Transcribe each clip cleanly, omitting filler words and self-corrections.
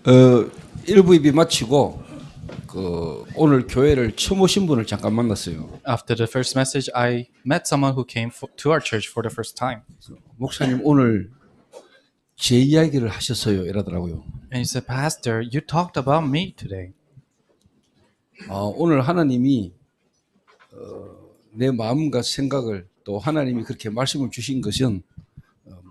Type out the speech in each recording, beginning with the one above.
1부 입이 마치고 오늘 교회를 처음 오신 분을 잠깐 만났어요. After the first message, I met someone who came to our church for the first time. 목사님 오늘 제 이야기를 하셨어요 이러더라고요. And he said, Pastor, you talked about me today. 오늘 하나님이 내 마음과 생각을 또 하나님이 그렇게 말씀을 주신 것은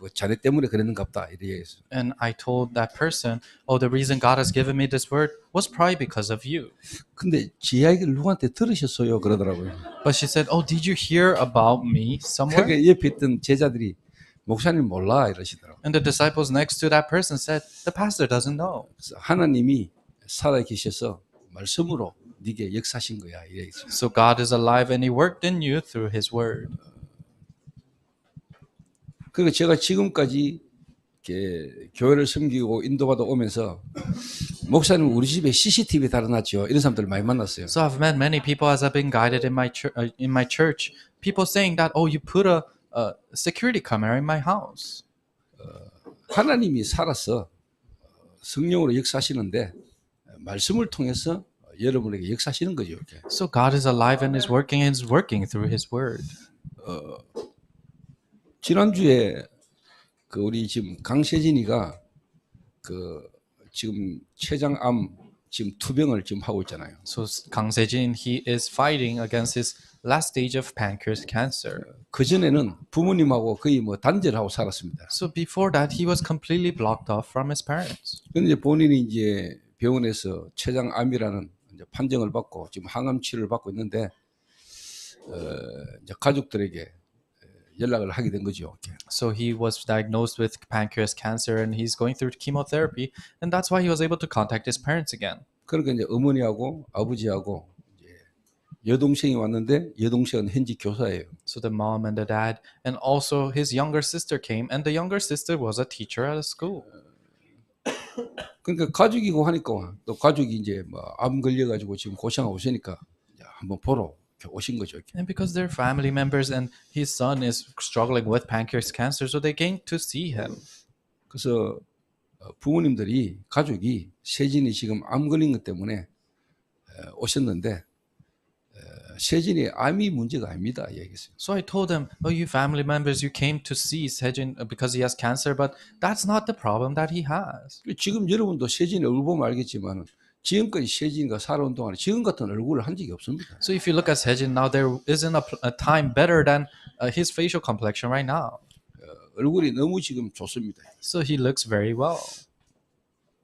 뭐 자네 때문에 그랬는갑다 이렇게 얘기했어요. And I told that person, oh, the reason God has given me this word was probably because of you. 근데 제 이야기를 누구한테 들으셨어요 그러더라고요. But she said, oh, did you hear about me somewhere? 그러니까 옆에 있던 제자들이 목사님 몰라 이러시더라고요. And the disciples next to that person said, the pastor doesn't know. 그래서 하나님이 살아 계셔서 말씀으로 네게 역사하신 거야 이래 있어요. So God is alive and he worked in you through his word. 그리고 제가 지금까지 이렇게 교회를 섬기고 인도받아 오면서 목사님 우리 집에 CCTV 달아놨죠. 이런 사람들 많이 만났어요. So I've met many people as I've been guided in my church. People saying that, oh, you put a security camera in my house. 하나님이 살아서 성령으로 역사하시는데 말씀을 통해서 여러분에게 역사하시는 거죠. 이렇게. So God is alive and is working through his word. 지난주에 우리 지금 강세진이가 지금 췌장암 지금 투병을 지금 하고 있잖아요. So Kang Se-jin, he is fighting against his last stage of pancreas cancer. 그 전에는 부모님하고 거의 뭐 단절하고 살았습니다. So before that, he was completely blocked off from his parents. 그런데 본인이 이제 병원에서 췌장암이라는 이제 판정을 받고 지금 항암 치료를 받고 있는데 이제 가족들에게 연락을 하게 된 거죠. So he was diagnosed with pancreas cancer and he's going through chemotherapy, and that's why he was able to contact his parents again. 그러니까 이제 어머니하고 아버지하고 이제 여동생이 왔는데 여동생은 현직 교사예요. So the mom and the dad and also his younger sister came, and the younger sister was a teacher at a school. 그러니까 가족이고 하니까 또 가족이 이제 뭐 암 걸려가지고 지금 고생하고 있으니까 한번 보러 오신 거죠. And because they're family members and his son is struggling with pancreas cancer, so they came to see him. 그래서 부모님들이 가족이 세진이 지금 암 걸린 것 때문에 오셨는데 세진이 암이 문제가 아닙니다. 얘기했어요. So I told them, oh, you family members, you came to see Se-jin because he has cancer, but that's not the problem that he has. 지금 여러분도 세진이 얼굴 보면 알겠지만 지금까지 세진이가 살아온 동안에 지금 같은 얼굴을 한 적이 없습니다. So if you look at Se-jin now, there isn't a time better than his facial complexion right now. 얼굴이 너무 지금 좋습니다. So he looks very well.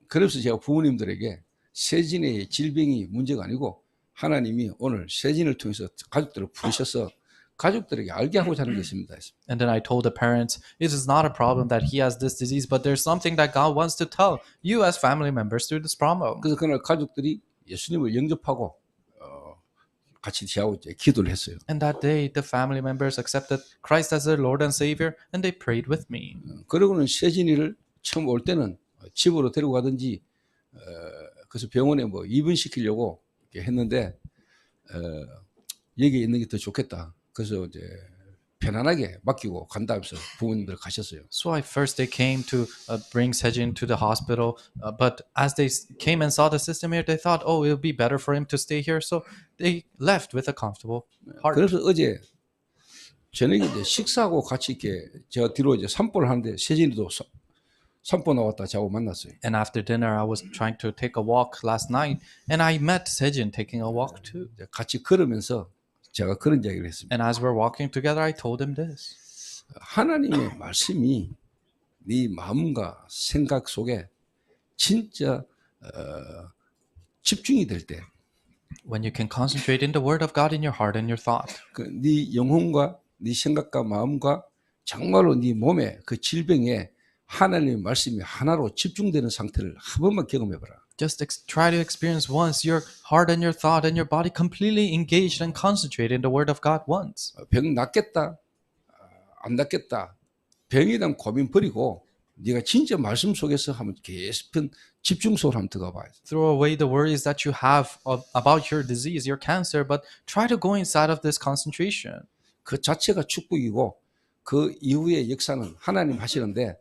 그래서 제가 부모님들에게 세진의 질병이 문제가 아니고 하나님이 오늘 세진을 통해서 가족들을 부르셔서 가족들에게 알게 하고자 하는 게 있습니다. And then I told the parents, it is not a problem that he has this disease, but there's something that God wants to tell you as family members through this problem. 그래서 그날 가족들이 예수님을 영접하고 같이 대하고 이제 기도를 했어요. And that day, the family members accepted Christ as their Lord and Savior, and they prayed with me. 그러고는 세진이를 처음 올 때는 집으로 데리고 가든지 그래서 병원에 뭐 입원시키려고 이렇게 했는데 여기 있는 게 더 좋겠다. 그래서 이제 편안하게 맡기고 간다 하면서 부모님들 가셨어요. So they came to bring Se-jin to the hospital, but as they came and saw the system here, they thought, oh, it'll be better for him to stay here. So they left with a comfortable heart. 그래서 어제 저녁에 이제 식사하고 같이 이렇게 제가 뒤로 이제 산보를 하는데 세진이도 산보 나왔다 자고 만났어요. And after dinner, I was trying to take a walk last night, and I met Se-jin taking a walk too. 같이 걸으면서 제가 그런 이야기를 했습니다. And as we're walking together, I told him this. 하나님의 말씀이 네 마음과 생각 속에 진짜 집중이 될 때, When you can concentrate in the word of God in your heart and your thought, 네 영혼과 네 생각과 마음과 정말로 네 몸의 그 질병에 하나님의 말씀이 하나로 집중되는 상태를 한 번만 경험해봐라. just try to experience once your heart and your thought and your body completely engaged and concentrate in the word of God once. 병 낫겠다, 안 낫겠다, 병에 대한 고민 버리고 네가 진짜 말씀 속에서 한번 계속 집중 속으로 한번 들어가 봐요. Throw away the worries that you have about your disease, your cancer, but try to go inside of this concentration. 그 자체가 축복이고 그 이후의 역사는 하나님 하시는데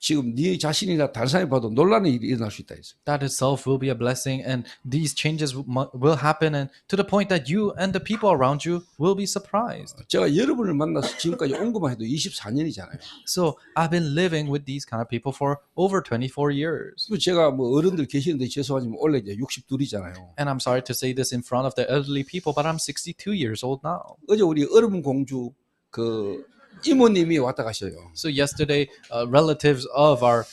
지금 네 자신이나 다른 사람이 봐도 놀라는 일이 일어날 수 있다 했어요. That itself will be a blessing, and these changes will happen, and to the point that you and the people around you will be surprised. 제가 여러분을 만나서 지금까지 온 것만 해도 24년이잖아요. So I've been living with these kind of people for over 24 years. 그리고 제가 뭐 어른들 계시는데 죄송하지만 원래 이제 62이잖아요. And I'm sorry to say this in front of the elderly people, but I'm 62 years old now. 어제 우리 얼음 공주 그 이모님이 왔다 가셔요. So yesterday, relatives of our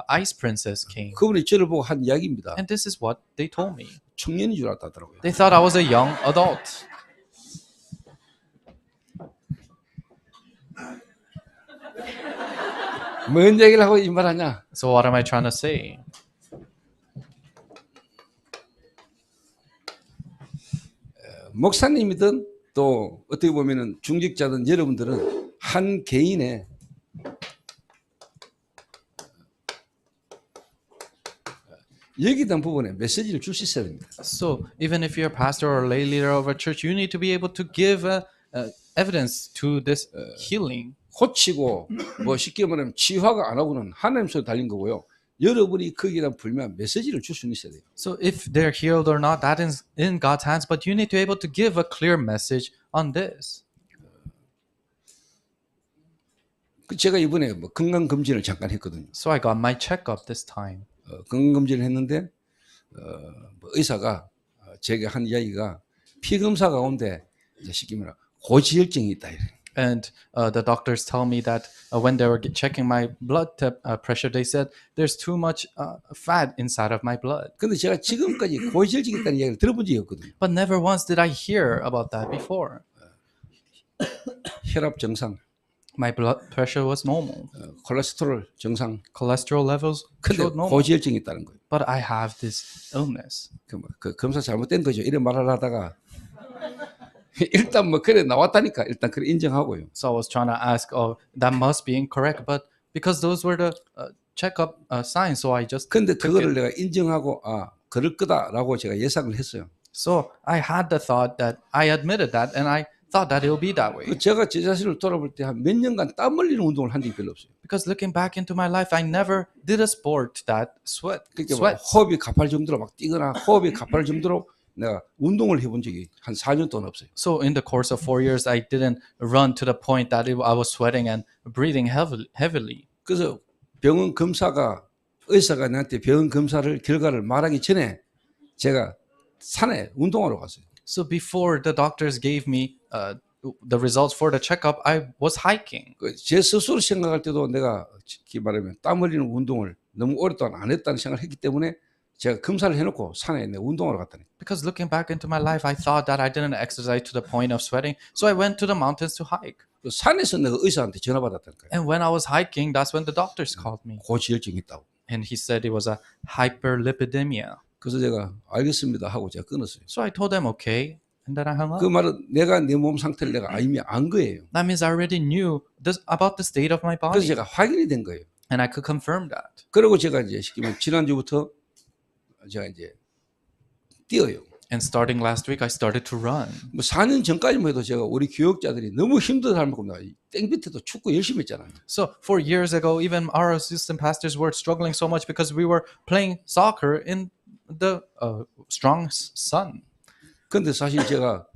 ice princess came. 그분이 저를 보고 한 이야기입니다. And this is what they told me. 청년인 줄 알았다더라고요. They thought I was a young adult. 뭔 얘기를 하고 이 말하냐? So what am I trying to say? 목사님이든 또 어떻게 보면은 중직자든 여러분들은 한 개인의 여기에 대한 부분에 메시지를 줄 수 있어야 됩니다. So even if you're a pastor or a lay leader of a church, you need to be able to give evidence to this healing. 고치고 뭐 쉽게 말하면 치유가 안 하고는 하나님 손에 달린 거고요. 여러분이 거기에 대한 분명한 메시지를 줄 수는 있어야 돼요. So if they're healed or not, that is in God's hands, but you need to be able to give a clear message on this. 제가 이번에 뭐 건강 검진을 잠깐 했거든요. So I got my checkup this time. 건강 검진을 했는데 뭐 의사가 제게 한 이야기가 피 검사 가운데 이제 쉽게 말하면 고지혈증이 있다 이래. And the doctors tell me that when they were checking my blood pressure, they said there's too much fat inside of my blood. 근데 제가 지금까지 고지혈증이 있다는 이야기를 들어본 적이 없거든요. But never once did I hear about that before. 혈압 정상, My blood pressure was normal. 콜레스테롤 정상. Cholesterol levels 근데 showed normal. 고지혈증이 있다는 거예요. But I have this illness. 그 검사 잘못된 거죠. 이런 말을 하다가 일단 뭐 그래 나왔다니까 일단 그래 인정하고요. So I was trying to ask, oh, that must be incorrect. But because those were the checkup signs, so I just 근데 took 그거를 it. 내가 인정하고 그럴 거다라고 제가 예상을 했어요. So I had the thought that I admitted that, and I thought that it will be that way. 제가 제 자신을 돌아볼 때 한 몇 년간 땀 흘리는 운동을 한 적이 별로 없어요. Because looking back into my life, I never did a sport that 그러니까 막 sweat. 호흡이 가팔 정도로 막 뛰거나 호흡이 가팔 정도로 내가 운동을 해본 적이 한 4년 동안 없어요. So in the course of 4 years, I didn't run to the point that I was sweating and breathing heavily. 그래서 병원 검사가 의사가 나한테 병원 검사를 결과를 말하기 전에 제가 산에 운동하러 갔어요. So before the doctors gave me the results for the checkup, I was hiking. 제 스스로 생각할 때도 내가 쉽게 말하면 땀 흘리는 운동을 너무 오랫동안 안 했다는 생각을 했기 때문에 제가 검사를 해놓고 산에 내 운동하러 갔다니. Because looking back into my life, I thought that I didn't exercise to the point of sweating. So I went to the mountains to hike. 산에서 내가 의사한테 전화 받았다니까요. And when I was hiking, that's when the doctors called me. 고지혈증이 있다고. And he said it was a hyperlipidemia. 그래서 제가 알겠습니다 하고 제가 끊었어요. So I told them, okay. And then I hung up. 그 말은 내가 내 몸 상태를 내가 이미 안 거예요. That means I already knew about the state of my 그래서 body. 제가 확인이 된 거예요. And I could confirm that. 그리고 제가 이제 쉽게 말하면 지난주부터 제가 이제 뛰어요. And starting last week, I started to run. 뭐 4년 전까지만 해도 제가 우리 교육자들이 너무 힘들어 할 만큼 땡빛에도 축구 열심히 했잖아요. So 4 years ago, even our assistant pastors were struggling so much because we were playing soccer in the strong sun. 근데 사실 제가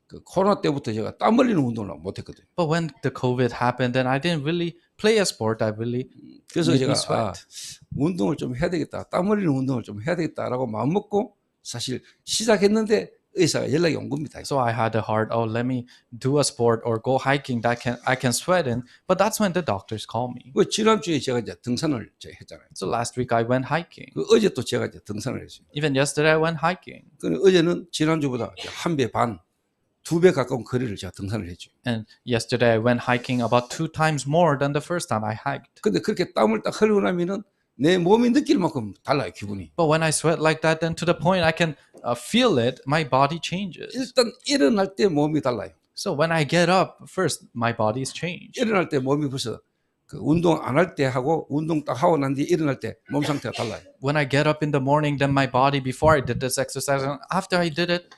그 코로나 때부터 제가 땀 흘리는 운동을 못 했거든요. But when the COVID happened, then I didn't really play a sport that really 그래서 made me 제가 sweat. 운동을 좀 해야 되겠다. 땀 흘리는 운동을 좀 해야 되겠다라고 마음 먹고 사실 시작했는데 의사가 연락이 온 겁니다. So I had a heart, oh, let me do a sport or go hiking that I can sweat in. But that's when the doctors called me. 그 지난주에 제가 이제 등산을 제가 했잖아요. So last week I went hiking. 그 어제 또 제가 이제 등산을 했어요. Even yesterday I went hiking. 그 어제는 지난주보다 한 배 반, 2배 가까운 거리를 제가 등산을 했죠. And yesterday I went hiking about 2 times more than the first time I hiked. 근데 그렇게 땀을 딱 흘리고 나면은 내 몸이 느낄 만큼 달라요, 기분이. But when I sweat like that, then to the point I can feel it, my body changes. 일단 일어날 때 몸이 달라요. So when I get up, first my body is changed. 일어날 때 몸이 벌써 그 운동 안 할 때 하고 운동 딱 하고 난 뒤에 일어날 때 몸 상태가 달라요. When I get up in the morning, then my body, before I did this exercise, and after I did it,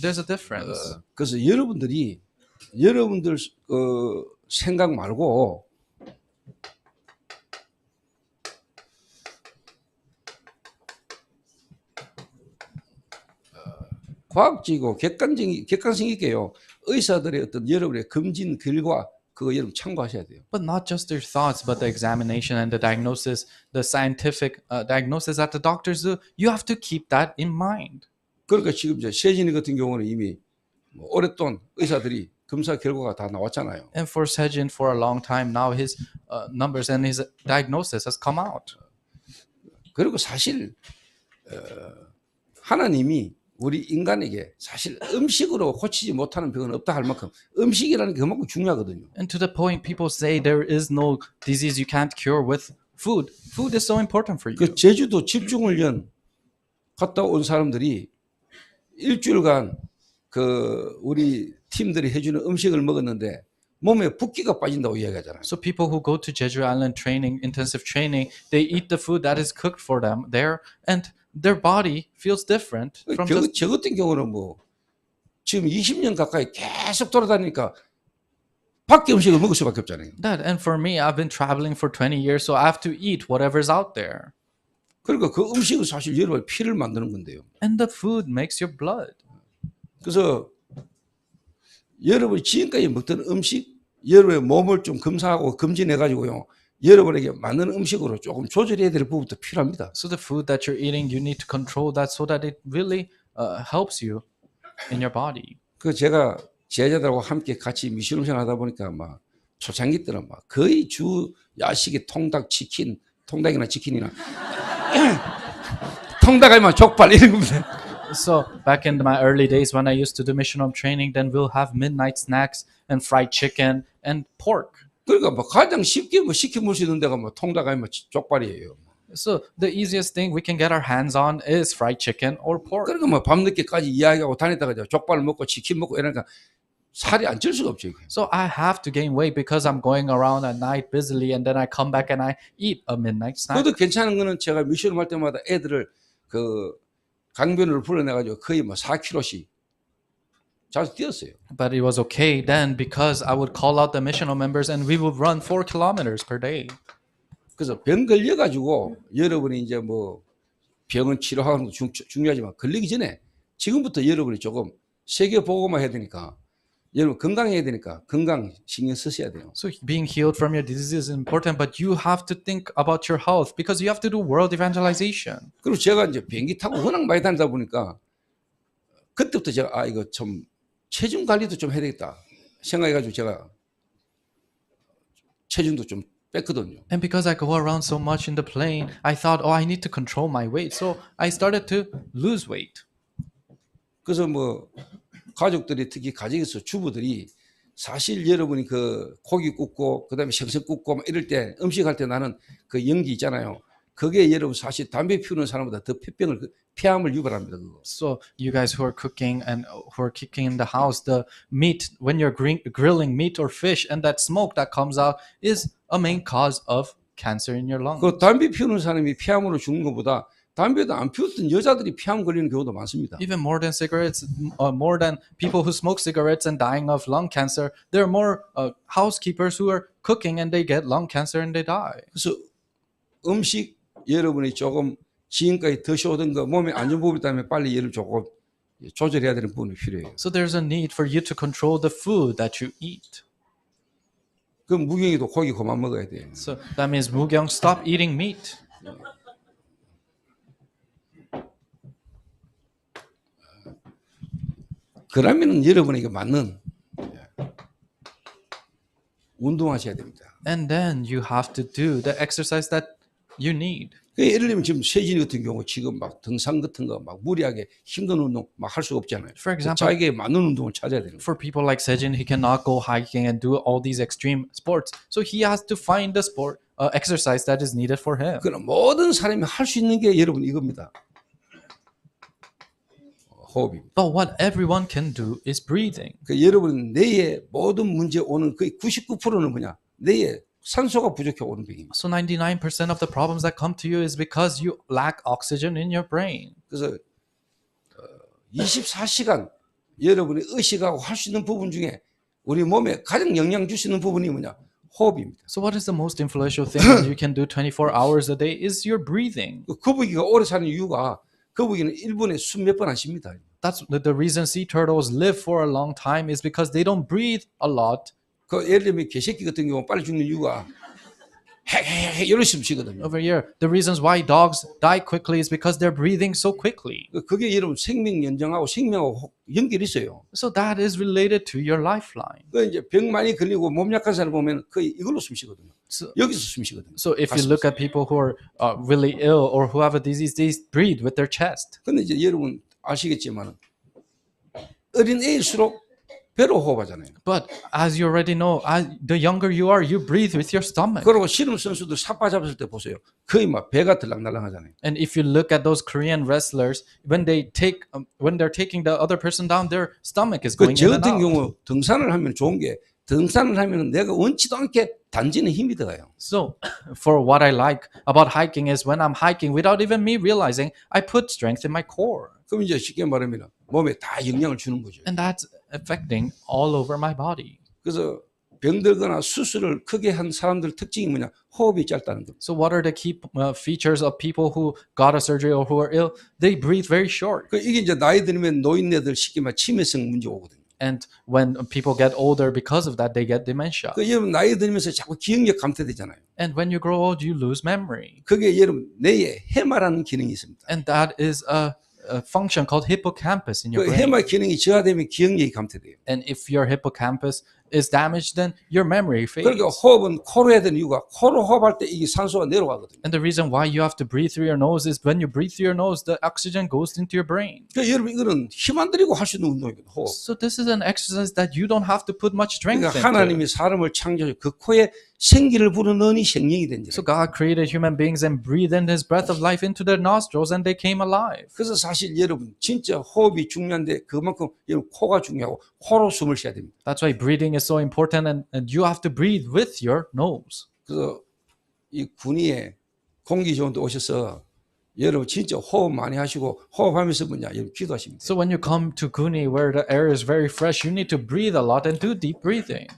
there's a difference. 그래서 여러분들 생각 말고 과학적이고 객관성 있게요. 의사들의 어떤 여러분의 검진 결과 그거 여러분 참고하셔야 돼요. But not just their thoughts, but the examination and the diagnosis, the scientific diagnosis that the doctors do. You have to keep that in mind. 그러니까 지금 이제 세진이 같은 경우는 이미 뭐 오랫동안 의사들이 검사 결과가 다 나왔잖아요. And for Sejin, for a long time now, his numbers and his diagnosis has come out. 그리고 사실 하나님이 우리 인간에게 사실 음식으로 고치지 못하는 병은 없다 할 만큼 음식이라는 게 그만큼 중요하거든요. And to the point, people say there is no disease you can't cure with food. Food is so important for you. 그 제주도 집중훈련 갔다 온 사람들이 일주일간 그 우리 팀들이 해주는 음식을 먹었는데 몸에 붓기가 빠진다고 이야기하잖아요. So people who go to Jeju Island training, intensive training, they eat the food that is cooked for them there, and their body feels different from just. 저 같은 경우는 뭐 지금 20년 가까이 계속 돌아다니니까 밖에 음식을 먹을 수밖에 없잖아요. That. And for me, I've been traveling for 20 years, so I have to eat whatever's out there. 그러니까 그 음식은 사실 여러분의 피를 만드는 건데요. And the food makes your blood. 그래서 여러분이 지금까지 먹던 음식, 여러분의 몸을 좀 검사하고 검진해가지고요. 여러분에게 맞는 음식으로 조금 조절해야 될 부분도 필요합니다. So the food that you're eating, you need to control that so that it really helps you in your body. 그 제가 제자들하고 함께 같이 미션을 하다 보니까 막 초창기 때는 막 거의 주 야식에 통닭 치킨, 통닭이나 치킨이나 통닭이면 족발 이런 겁니다. So back in my early days when I used to do mission home training, then we'll have midnight snacks and fried chicken and pork. 그러니까 뭐 가장 쉽게 뭐 시켜 먹을 수 있는 데가 뭐 통닭 아니면 족발이에요. So the easiest thing we can get our hands on is fried chicken or pork. 그러니까 뭐 밤늦게까지 이야기하고 다니다가 족발 먹고 치킨 먹고 이러니까 살이 안 찔 수가 없죠. 이게. So I have to gain weight because I'm going around at night busily, and then I come back and I eat a midnight snack. 그것도 괜찮은 거는 제가 미션을 할 때마다 애들을 그 강변으로 불러내가지고 거의 뭐 4km씩 자주 뛰었어요. But it was okay then because I would call out the missional members and we would run 4 kilometers per day. 그래서 병 걸려가지고 여러분이 이제 뭐 병은 치료하는 것도 중요하지만 걸리기 전에 지금부터 여러분이 조금 세계 보고만 해야 되니까 여러분 건강해야 되니까 건강 신경 쓰셔야 돼요. So being healed from your disease is important, but you have to think about your health because you have to do world evangelization. 그리고 제가 이제 비행기 타고 워낙 많이 다니다 보니까 그때부터 제가 이거 좀 체중 관리도 좀 해야 되겠다 생각해가지고 제가 체중도 좀 뺐거든요. And because I go around so much in the plane, I thought, oh, I need to control my weight. So I started to lose weight. 그래서 뭐 가족들이 특히 가정에서 주부들이 사실 여러분이 그 고기 굽고 그다음에 생선 굽고 막 이럴 때 음식할 때 나는 그 연기 있잖아요. 그게 여러분 사실 담배 피우는 사람보다 더 폐암을 유발합니다. 그거. So you guys who are cooking and who are cooking in the house, the meat, when you're grilling meat or fish, and that smoke that comes out is a main cause of cancer in your lungs. 그 담배 피우는 사람이 폐암으로 죽는 것보다 담배도 안 피웠던 여자들이 폐암 걸리는 경우도 많습니다. Even more than cigarettes, more than people who smoke cigarettes and dying of lung cancer, there are more housekeepers who are cooking and they get lung cancer and they die. 그래서 음식 여러분이 조금 지금까지 드셔오던 거 몸에 안 좋은 부분이 있다면 빨리 얘를 조금 조절해야 되는 부분이 필요해요. So there's a need for you to control the food that you eat. 그럼 무경이도 고기 그만 먹어야 돼요. So that means Mugyong, stop eating meat. 그러면은 여러분에게 맞는 운동하셔야 됩니다. And then you have to do the exercise that you need. 예를 들면 지금 세진이 같은 경우 지금 막 등산 같은 거 막 무리하게 힘든 운동 막 할 수가 없잖아요. For example, 자기에게 맞는 운동을 찾아야 되는 거예요. for people like Sejin, he cannot go hiking and do all these extreme sports. So he has to find the sport exercise that is needed for him. 그럼 모든 사람이 할 수 있는 게 여러분 이겁니다. 호흡입니다. But what everyone can do is breathing. 그 여러분 뇌에 모든 문제 오는 거의 99%는 뭐냐? 뇌에 산소가 부족해 오는 병입니다. So 99% of the problems that come to you is because you lack oxygen in your brain. 그래서 24시간 여러분이 의식하고 할 수 있는 부분 중에 우리 몸에 가장 영향 줄 수 있는 부분이 뭐냐? 호흡입니다. So what is the most influential thing that you can do 24 hours a day is your breathing. 거북이가 오래 사는 이유가 거북이는 1분에 숨 몇 번 안 쉽니다. That's the reason sea turtles live for a long time is because they don't breathe a lot. 그 예를 들면 개새끼 같은 경우 빨리 죽는 이유가 헤헤헤 이런 숨 쉬거든요. Over here, the reasons why dogs die quickly is because they're breathing so quickly. 그게 여러분 생명 연장하고 생명하고 연결이 있어요. So that is related to your lifeline. 그 이제 병 많이 걸리고 몸 약한 사람 보면 거의 이걸로 숨 쉬거든요. 여기서 숨 쉬거든요. So if you look at people who are really ill or who have a disease, they breathe with their chest. 근데 이제 여러분 아시겠지만 어린 애일수록 배로 호흡하잖아요. But as you already know, the younger you are, you breathe with your stomach. 그리고 씨름 선수들 삿바 잡았을 때 보세요. 거의 막 배가 들락날락하잖아요. And if you look at those Korean wrestlers, when they're taking the other person down, their stomach is going 저 in and 같은 out. 경우 등산을 하면 좋은 게 등산을 하면은 내가 원치도 않게 단지는 힘이 들어가요. So, for what I like about hiking is when I'm hiking, without even me realizing, I put strength in my core. 그럼 이제 쉽게 말하면 몸에 다 영향을 주는 거죠. And that's affecting all over my body. 그래서 병들거나 수술을 크게 한 사람들 특징이 뭐냐? 호흡이 짧다는 겁니다. So, what are the key features of people who got a surgery or who are ill? They breathe very short. 이게 이제 나이 들면 노인네들 쉽게 말 치매성 문제 오거든요. And when people get older, because of that, they get dementia. 여러분 나이 들면서 자꾸 기억력 감퇴되잖아요. And when you grow old, you lose memory. 그게 여러분 뇌에 해마라는 기능이 있습니다. And that is a function called hippocampus in your 그 brain. 해마 기능이 저하되면 기억력이 감퇴돼요. And if your hippocampus is damaged, then your memory fades. 그러니까 호흡은 코로 해야 되는 이유가 코로 호흡할 때 이게 산소가 내려가거든요. And the reason why you have to breathe through your nose is when you breathe through your nose, the oxygen goes into your brain. 그러니까 여러분 이거는 힘 안 들이고 할 수 있는 운동이거든요. 호흡. So this is an exercise that you don't have to put much strength 그러니까 into. 하나님이 사람을 창조해 그 코에 생기를 불어넣으니 생명이 된 So 거예요. God created human beings and breathed in His breath of life into their nostrils, and they came alive. 그래서 사실 여러분 진짜 호흡이 중요한데 그만큼 여러분 코가 중요하고 코로 숨을 쉬어야 됩니다. That's why breathing is so important, and you have to breathe with your nose. 그래서 이 군위에 공기 좋은 데 오셔서 여러분 진짜 호흡 많이 하시고 호흡하면서 뭐냐 여러분 기도하십니다. So when you come to Kuni, where the air is very fresh, you need to breathe a lot and do deep breathing.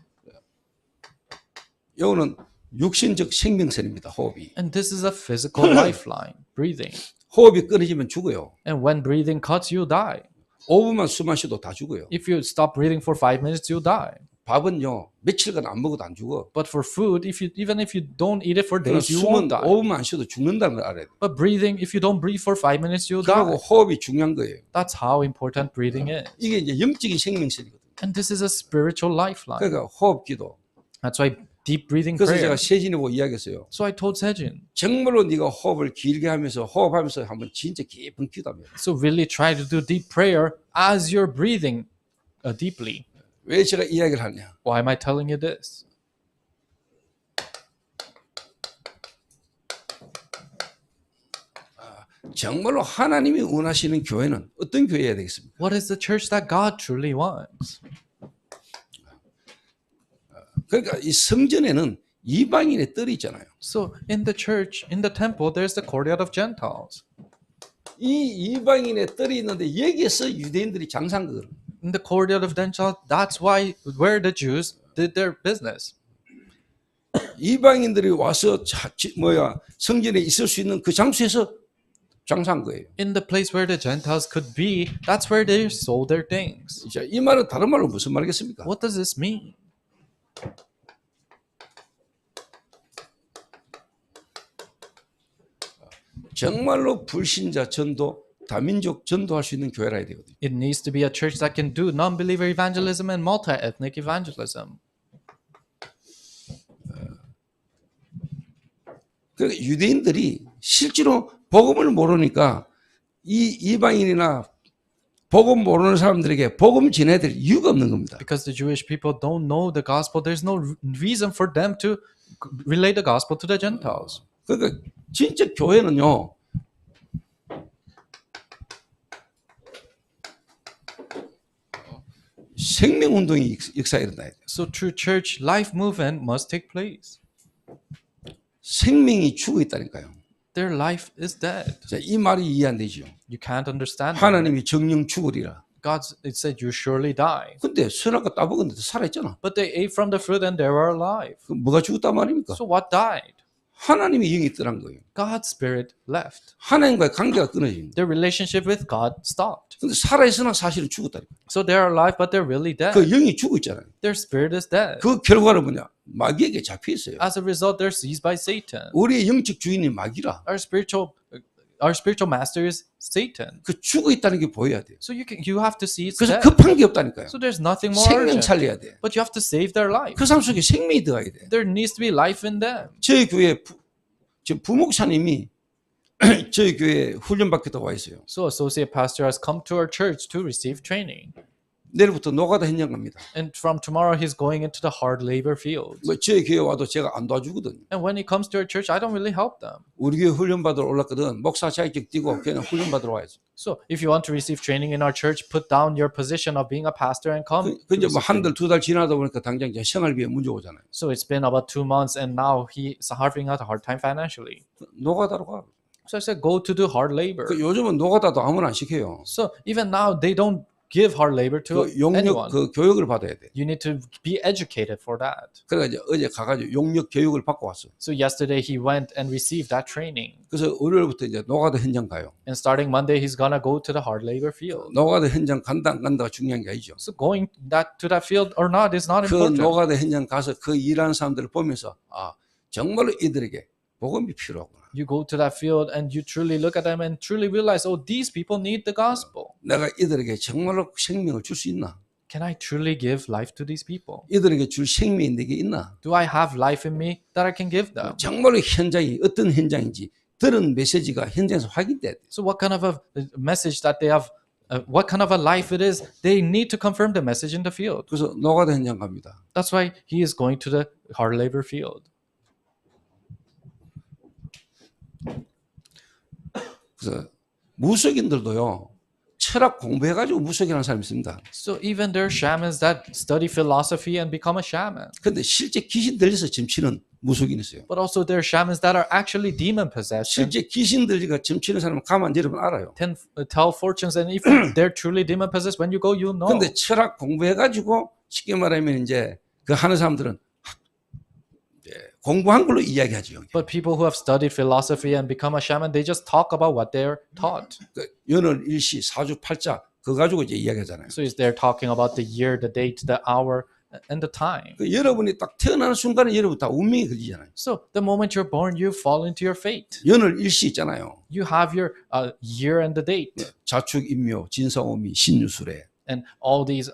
이거는 육신적 생명선입니다. 호흡이. And this is a physical lifeline, breathing. 호흡이 끊어지면 죽어요. And when breathing cuts, you die. 5분만 숨 안 쉬어도 다 죽어요. If you stop breathing for 5 minutes, you die. 밥은요 며칠간 안 먹어도 안 죽어. But for food, even if you don't eat it for 그러나 days, you won't 숨은 die. 5분만 안 쉬어도 죽는다는 걸 알아야 돼요. But breathing, if you don't breathe for 5 minutes, you'll 그리고 die. 호흡이 중요한 거예요. That's how important breathing is. 이게 이제 영적인 생명선이거든요. And this is a spiritual lifeline. 그러니까 호흡기도. That's why deep breathing 그래서 prayer. 제가 세진이 보고 이야기했어요. So I told Sejin. 정말로 네가 호흡을 길게 하면서 호흡하면서 한번 진짜 깊은 기도하면. So really try to do deep prayer as you're breathing deeply. 왜 제가 이야기를 하냐? Why am I telling you this? 정말로 하나님이 원하시는 교회는 어떤 교회여야 되겠습니까? What is the church that God truly wants? 그러니까 이 성전에는 이방인의 뜰이 있잖아요. So in the church, in the temple, there's the courtyard of Gentiles. 이 이방인의 뜰이 있는데 여기에서 유대인들이 장사한 거거든요. In the courtyard of Gentiles, that's where the Jews did their business. 이방인들이 와서 성전에 있을 수 있는 그 장소에서 장사한 거예요. In the place where the Gentiles could be, that's where they sold their things. 자, 이 말은 다른 말로 무슨 말이겠습니까? What does this mean? 정말로 불신자 전도, 다민족 전도할 수 있는 교회라 해야 되거든요. It needs to be a church that can do non-believer evangelism and multi-ethnic evangelism. 그 유대인들이 실제로 복음을 모르니까 이 이방인이나 복음 모르는 사람들에게 복음 전해야 될 이유가 없는 겁니다. Because the Jewish people don't know the gospel, there's no reason for them to relay the gospel to the Gentiles. 그러니까 진짜 교회는요. 생명운동이 역사에 일어나야 돼요. So true church life movement must take place. 생명이 죽어 있다니까요. Their life is dead. 자, 이 말이 이해 안 되죠. You can't understand that. 하나님이 정령 죽으리라. It said you surely die. 근데 선악과 따먹었는데 살아있잖아. But they ate from the fruit and they were alive. 그 뭐가 죽었단 말입니까? So what died? 하나님의 영이 떠난 거예요. God's spirit left. 하나님과의 관계가 끊어진 거예요. Their relationship with God stopped. 근데 살아있으나 사실은 죽었다니까. So they're alive, but they're really dead. 그 영이 죽어 있잖아요. Their spirit is dead. 그 결과는 뭐냐? 마귀에게 잡혀 있어요. As a result, they're seized by Satan. 우리의 영적 주인이 마귀라. Our spiritual master is Satan. 그 죽어 있다는 게 보여야 돼요. So you have to see it's 그래서 dead. 급한 게 없다니까요. So there's nothing more 생명 urgent. 살려야 돼. But you have to save their life. 그 사람 속에 생명이 들어가야 돼. There needs to be life in them. 저희 교회 부목사님이 저희 교회 훈련받겠다고 와 있어요. So associate pastor has come to our church to receive training. 내일부터 노가다 현장 갑니다. And from tomorrow, he's going into the hard labor fields. 뭐 저희 교회 와도 제가 안 도와주거든요. And when he comes to our church, I don't really help them. 우리 교회 훈련받으러 올랐거든. 목사 자격증 띄고 그냥 훈련받으러 와야지. So if you want to receive training in our church, put down your position of being a pastor and come. 그 이제 뭐 한 달, 두 달 지나다 보니까 당장 이제 생활비에 문제 오잖아요. So it's been about 2 months, and now he's having a hard time financially. 노가다로 가. So I said, go to do hard labor. 그 요즘은 노가다도 아무나 안 시켜요. So even now, they don't give hard labor to 그 용역 anyone. 그 교육을 받아야 돼. You need to be educated for that. 그래서 이제 어제 가가지고 용역 교육을 받고 왔어. So yesterday he went and received that training. 그래서 월요일부터 이제 노가다 현장 가요. And starting Monday, he's gonna go to the hard labor field. 노가다 현장 간다 안 간다가 중요한 게 아니죠. So going to that field or not is not 그 important. 노가다 현장 가서 그 일하는 사람들을 보면서 아 정말로 이들에게 복음이 필요하구나. You go to that field and you truly look at them and truly realize, oh, these people need the gospel. 내가 이들에게 정말로 생명을 줄 수 있나? Can I truly give life to these people? 이들에게 줄 생명이 내게 있나? Do I have life in me that I can give them? 정말로 현장이 어떤 현장인지 들은 메시지가 현장에서 확인돼야 돼. So what kind of a message that they have, what kind of a life it is, they need to confirm the message in the field. 그래서 노가다 현장 갑니다. That's why he is going to the hard labor field. 그래서 무속인들도요 철학 공부해가지고 무속이라는 사람이 있습니다. So even there are shamans that study philosophy and become a shaman. 근데 실제 귀신 들려서 점치는 무속인이 있어요. But also there are shamans that are actually demon possessed and 실제 귀신 들리가 점치는 사람은 가만 여러분 알아요. tell fortunes. And if they're truly demon possessed, when you go, you know. 근데 철학 공부해가지고 쉽게 말하면 이제 그 하는 사람들은 공부한 걸로 이야기하죠. But people who have studied philosophy and become a shaman, they just talk about what they're taught. 그 연월 일시 사주 팔자 그거 가지고 이제 이야기하잖아요. So they're talking about the year, the date, the hour, and the time. 그 여러분이 딱 태어나는 순간에 여러분 다 운명이 걸리잖아요. So the moment you're born, you fall into your fate. 연월 일시 있잖아요. You have your year and the date, 자축 인묘 진사오미 신유술에. and all these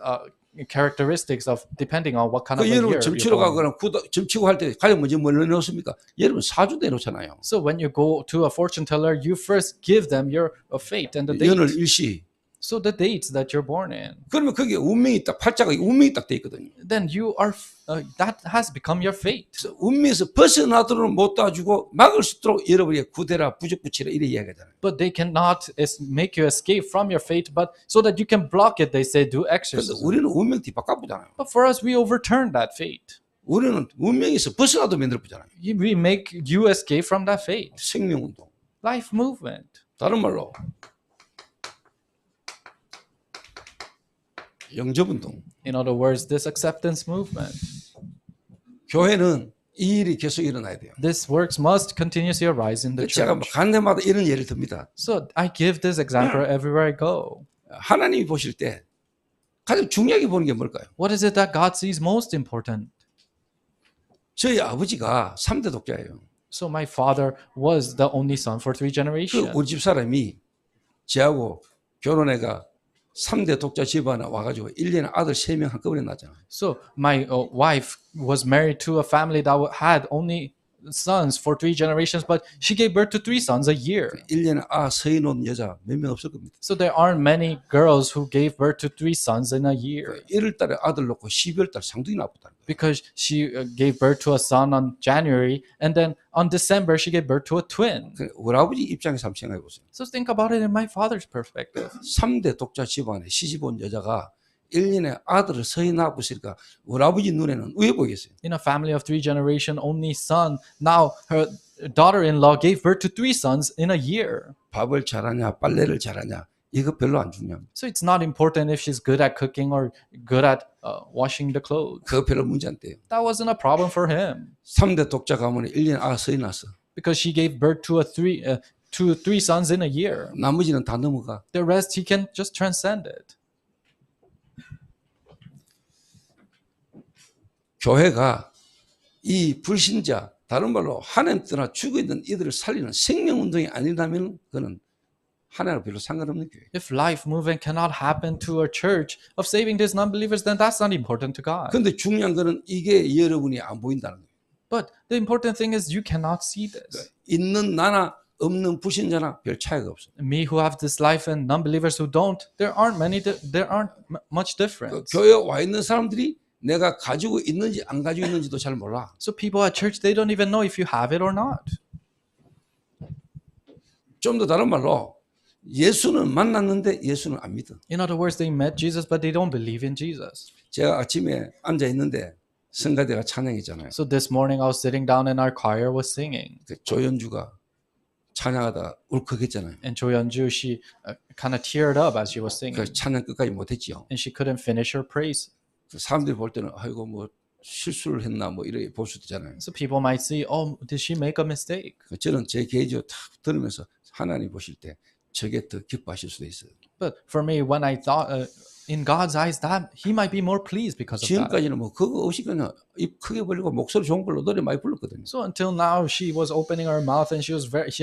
characteristics of depending on what kind 그 of a 여러분 year 점치러 you're born. 가거나 점치고 할 때 가장 먼저 뭘 넣습니까? 여러분 사주 내놓잖아요. So when you go to a fortune teller, you first give them your fate and the 연월 date. 일시. So the dates that you're born in. 그러면 거기에 운명이 딱 팔자가 운명이 딱 돼 있거든요. Then you are that has become your fate. 그래서 운명에서 벗어나도록 못 도와주고 막을 수 있도록 여러분이 구대라 부적붙이라 이래 이야기하잖아요. But they cannot make you escape from your fate, but so that you can block it, they say do 그래서 exorcism. 우리는 운명 뒷바꿔보잖아요. But for us, we overturn that fate. 우리는 운명에서 벗어나도 만들어보잖아요. We make you escape from that fate. 생명운동. Life movement. 다른 말로 영접운동. In other words, this acceptance movement. 교회는 이 일이 계속 일어나야 돼요. This works must continuously arise in the 제가 church. 간 데마다 이런 예를 듭니다. So I give this example everywhere I go. 하나님이 보실 때 가장 중요하게 보는 게 뭘까요? What is it that God sees most important? 저희 아버지가 3대 독자예요. So my father was the only son for 3 그 generations. 우리 집 사람이 저하고 결혼해가 3대 독자 집안에 와가지고 1년에 아들 3명 한꺼번에 낳잖아요. So my wife was married to a family that had only sons for 3 generations, but she gave birth to 3 sons a year. 1년에 서희 놓은 여자 몇 명 없을 겁니다. So there aren't many girls who gave birth to 3 sons in a year. 1월 달에 아들 놓고 12월 달 상둥이 나쁘다. Because she gave birth to a son on January, and then on December she gave birth to a twin. 우리 아버지 입장에서 한번 생각해 보세요. So think about it in my father's perspective. 3대 독자 집안에 시집 온 여자가 1년에 아들을 서희 낳았으니까 우리 아버지 눈에는 왜 보이겠어요? In a family of 3 generation, only son. Now her daughter-in-law gave birth to 3 sons in a year. 밥을 잘하냐 빨래를 잘하냐 이거 별로 안 중요합니다. So it's not important if she's good at cooking or good at washing the clothes. 그거 별로 문제 안 돼요. That wasn't a problem for him 3대 독자 가문에 1년에 서이 났어. because she gave birth to three sons in a year. 나머지는 다 넘어가. The rest he can just transcend it. 교회가 이 불신자, 다른 말로 하나님 떠나 죽어 있는 이들을 살리는 생명운동이 아니라면 그는 하나님과 별로 상관없는 교회. If life movement cannot happen to a church of saving these non-believers, then that's not important to God. 그런데 중요한 거는 이게 여러분이 안 보인다는 거예요. But the important thing is you cannot see this. 있는 나나 없는 불신자나 별 차이가 없어. Me who have this life and non-believers who don't, there aren't much 그 difference. 교회에 와 있는 사람들이 내가 가지고 있는지 안 가지고 있는지도 잘 몰라. So people at church, they don't even know if you have it or not. 좀 더 다른 말로 예수는 만났는데 예수는 안 믿어. In other words, they met Jesus, but they don't believe in Jesus. 제가 아침에 앉아 있는데 성가대가 찬양했잖아요. So this morning I was sitting down and our choir was singing. 그 조연주가 찬양하다가 울컥했잖아요. And Cho Yeon-ju, she kind of teared up as she was singing. 그 찬양 끝까지 못했지요. And she couldn't finish her praise. 그 사람들이 볼 때는 아이고 뭐 실수를 했나 뭐 이렇게 볼 수도 있잖아요. So people might say, oh, did she make a mistake? 그 저는 제 개인적으로 탁 들으면서 하나님 보실 때 저게 더 기뻐하실 수도 있어요. But for me, when I thought in God's eyes, that He might be more pleased because of that. 지금까지는 뭐 그거 없이 그냥 입 크게 벌리고 목소리 좋은 걸로 노래 많이 불렀거든요. So until now, she was opening her mouth and she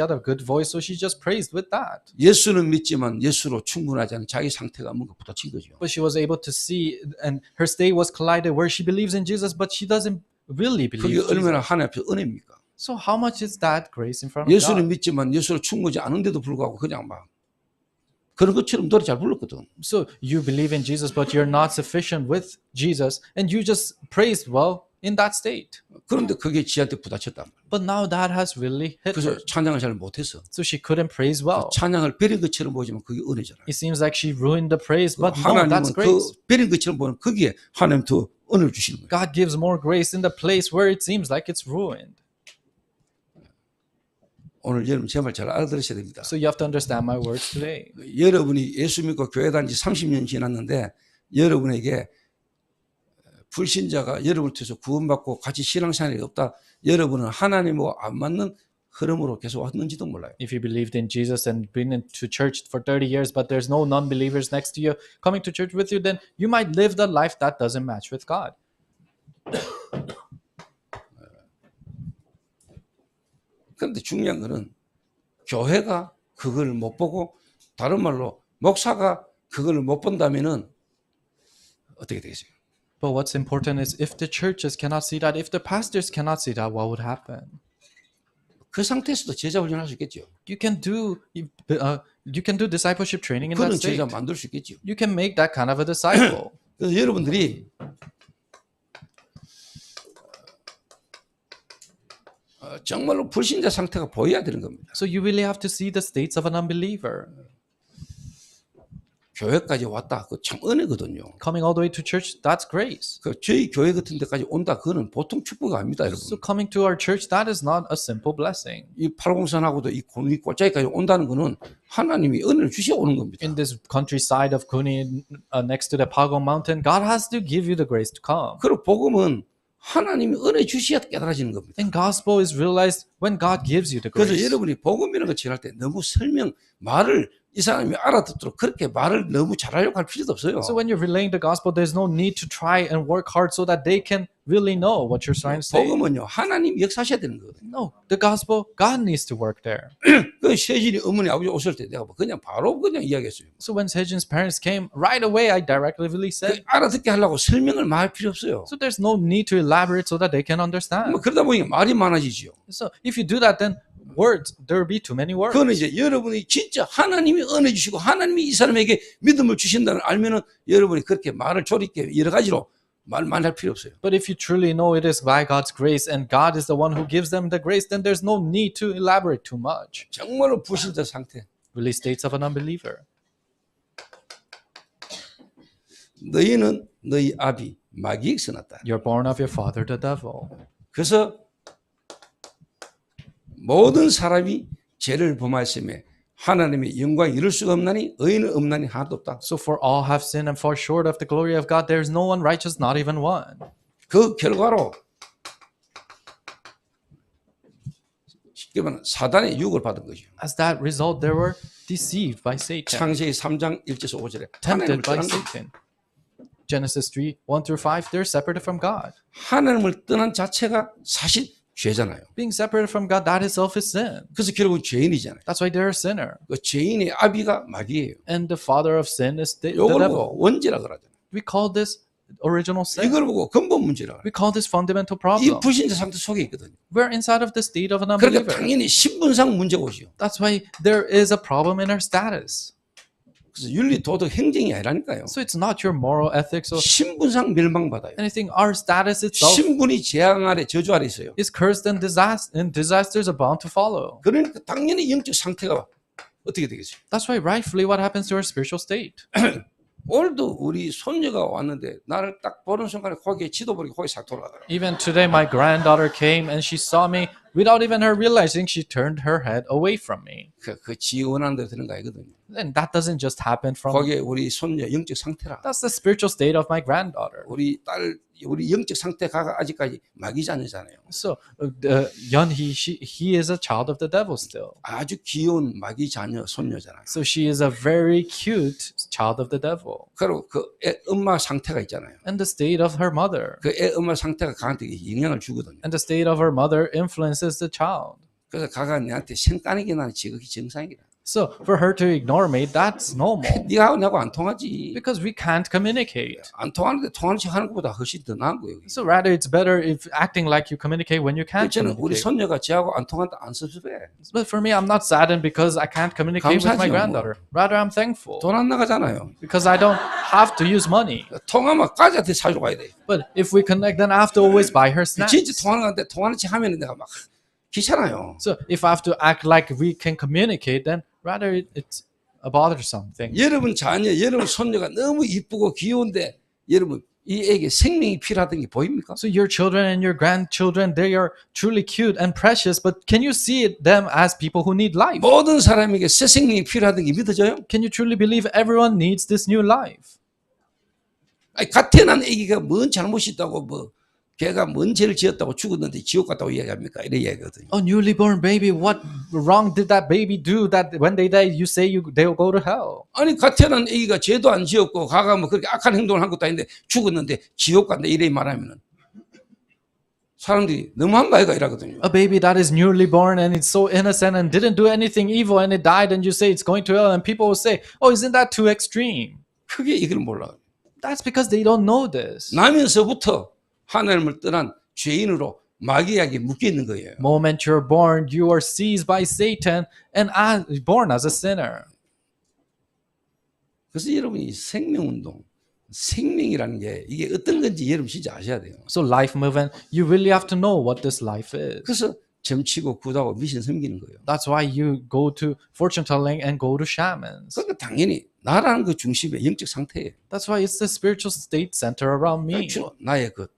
had a good voice, so she just praised with that. 예수는 믿지만 예수로 충분하지 않은 자기 상태가 뭔가 부딪힌 거죠. But she was able to see, and her state was collided where she believes in Jesus, but she doesn't really 그게 believe 얼마나 Jesus. 하나님 앞에 은혜입니까? So how much is that grace in front of 예수는 God? 믿지만 예수로 충분하지 않은데도 불구하고 그냥 막 그런 것처럼 노래 잘 불렀거든. So you believe in Jesus, but you're not sufficient with Jesus, and you just praised well in that state. 그런데 그게 지한테 부딪혔단 말이야. But now that has really hit 그래서 her. 찬양을 잘 못했어. So she couldn't praise well. 찬양을 버린 것처럼 보지만 그게 은혜잖아요. It seems like she ruined the praise, but no, 하나님은 that's 그 grace. 버린 것처럼 보면 거기에 하나님 더 은혜를 주시는 거예요. God gives more grace in the place where it seems like it's ruined. 오늘 여러분 제 말 잘 알아들으셔야 됩니다. So you have to understand my words today. 여러분이 예수 믿고 교회 다닌 지 30년 지났는데 여러분에게 불신자가 여러분을 통해서 구원받고 같이 신앙생활이 없다. 여러분은 하나님과 안 맞는 흐름으로 계속 왔는지도 몰라요. If you believed in Jesus and been into church for 30 years, but there's no non-believers next to you coming to church with you, then you might live the life that doesn't match with God. 그런데 중요한 거는 교회가 그걸 못 보고 다른 말로 목사가 그걸 못 본다면은 어떻게 되겠어요? But what's important is if the churches cannot see that, if the pastors cannot see that, what would happen? 그 상태에서도 제자 훈련할 수 있겠죠. You can do discipleship training in that 그런 state. 제자 만들 수 있겠죠. You can make that kind of a disciple. 그래서 여러분들이 정말로 불신자 상태가 보여야 되는 겁니다. So you really have to see the states of an unbeliever. 교회까지 왔다. 그 참 은혜거든요. Coming all the way to church, that's grace. 그 저희 교회 같은 데까지 온다. 그거는 보통 축복이 아닙니다, 여러분. So coming to our church, that is not a simple blessing. 이 팔공산하고도 이 고니 꼴짜기까지 온다는 거는 하나님이 은혜를 주셔 오는 겁니다. In this countryside of Kuni, next to the Pagong Mountain, God has to give you the grace to come. 그리고 복음은 하나님이 은혜 주셔야 깨달아지는 겁니다. And gospel is realized when God gives you the 그래서 grace. 여러분이 복음이라는 거 전할 때 너무 말을 이 사람이 알아듣도록 그렇게 말을 너무 잘하려고 할 필요도 없어요. So when you're relaying the gospel, there's no need to try and work hard so that they can really know what you're trying to say. 복음은요, 하나님이 역사하셔야 되는 거거든요. No, the gospel, God needs to work there. 그 세진이 어머니 아버지 오실 때 내가 그냥 바로 그냥 이야기했어요. So when Sejin's parents came, right away I directly 그 said, 알아듣게 하려고 설명을 많이 할 필요 없어요. so there's no need to elaborate so that they can understand. 뭐 그러다 보니까 말이 많아지죠. So if you do that, then words, there will be too many words. 그거는 이제 여러분이 진짜 하나님이 은혜 주시고 하나님이 이 사람에게 믿음을 주신다는 알면은 여러분이 그렇게 말을 조리게 여러 가지로 말 많이 할 필요 없어요. But if you truly know it is by God's grace and God is the one who gives them the grace, then there's no need to elaborate too much. 정말로 불신자 상태. Really states of an unbeliever. 너희는 너희 아비 마귀에게서 났다. You're born of your father, the devil. 그래서 모든 사람이 죄를 범하였음에 하나님의 영광에 이를 수가 없나니 의인은 없나니 하나도 없다. So for all have sinned and fall short of the glory of God. There is no one righteous, not even one. 그 결과로 쉽게 말하면 사단의 유혹을 받은 거죠. As that result, they were deceived by Satan, 창세기 3장 1절에서 5절에 tempted 하나님을 by 떠난 거예요. Satan. Genesis 3, 1 through 5, they're separated from God. 하나님을 떠난 자체가 사실 죄잖아요. Being separated from God, that itself is sin. 그래서 결국은 죄인이잖아요. That's why they're a sinner. 그 죄인의 아비가 마귀예요. And the father of sin is the 이걸 devil. 보고 원죄라 그러잖아요. We call this original sin. 이걸 보고 근본 문제라. We call this fundamental 이 problem. 불신자 상태 속에 있거든요. We're inside of the state of an 그러니까 unbeliever. 당연히 신분상 문제가 오죠. That's why there is a problem in our status. 그래서 윤리, 도덕, 행정이 아니라니까요. So it's not your moral ethics or 신분상 멸망받아요. anything. Our status itself 신분이 재앙 아래 저주 아래 있어요. is cursed and disasters are bound to follow. 그러니까 당연히 영적 상태가 어떻게 되겠어요? That's why rightfully what happens to our spiritual state. 오늘도 우리 손녀가 왔는데 나를 딱 보는 순간에 거기에 지도 버리고 거기 싹 돌아가더라고요. Even today my granddaughter came and she saw me without even her realizing she turned her head away from me. 그 지원하는 대로 되는 거 아니거든요. And that doesn't just happen from 거기에 우리 손녀 영적 상태라. that's the spiritual state of my granddaughter. 우리 영적 상태가 아직까지 마귀 자녀잖아요. So Yeon-hee, he is a child of the devil still. 아주 귀여운 마귀 자녀 손녀잖아요. So she is a very cute child of the devil. 그리고 그 애 엄마 상태가 있잖아요. And the state of her mother. 그 애 엄마 상태가 가한테 영향을 주거든요. And the state of her mother influences the child. 그래서 가가 내한테 생까니게 나는 지극히 정상이다. So for her to ignore me, that's normal. 네가 나하고 안 통하지. Because we can't communicate. 안 통하는데 통하는 척 하는 것보다 훨씬 더 나은 거예요. So rather it's better if acting like you communicate when you can't 저는 우리 communicate. 손녀가 저하고 안 통한다 안 섭섭해. But for me, I'm not saddened because I can't communicate with my 감사하죠, granddaughter. Rather, I'm thankful 돈 안 나가잖아요. because I don't have to use money. 통하면 까지한테 사주고 가야 돼. But if we connect, then I have to always buy her snacks. 진짜 통하는 건데 통하는 척 하면 내가 막 귀찮아요. So if I have to act like we can communicate, then rather it's a bothersome thing. 여러분 자녀, 여러분 손녀가 너무 이쁘고 귀여운데 여러분 이 애에게 생명이 필요하던 게 보입니까? So your children and your grandchildren, they are truly cute and precious, but can you see them as people who need life? 모든 사람에게 새 생명이 필요하던 게 믿어져요? Can you truly believe everyone needs this new life? 아니, 갓 태어난 애기가 뭔 잘못이 있다고 뭐 걔가 뭔 죄를 지었다고 죽었는데 지옥 갔다고 이야기합니까? 이런 이야기거든요. A newly born baby, what wrong did that baby do that when they die, you say they'll go to hell? 아니 갓 태어난 애기가 죄도 안 지었고 가가 뭐 그렇게 악한 행동을 한 것도 아닌데 죽었는데 지옥 간다 이래 말하면은 사람들이 너무한 거 아이가 이러거든요. A baby that is newly born and it's so innocent and didn't do anything evil and it died and you say it's going to hell and people will say, oh, isn't that too extreme? 크게 이걸 몰라. That's because they don't know this. 나면서부터 하나님을 떠난 죄인으로 마귀에게 묶여 있는 거예요. Moment you're born, you are seized by Satan and born as a sinner. 그래서 여러분이 생명운동, 생명이라는 게 이게 어떤 건지 여러분 진짜 아셔야 돼요. So life movement, you really have to know what this life is. 그래서 점치고 굿하고 미신 섬기는 거예요. That's why you go to fortune telling and go to shamans. 그러니까 당연히 나라는 그 중심의 영적 상태예요. That's why it's the spiritual state center around me. 주로 나의 것,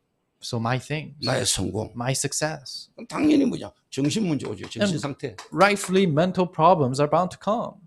So my things, 나의 성공. my success. 그럼 당연히 뭐냐? 정신 문제 오죠. 정신 상태. Rightfully, mental problems are bound to come.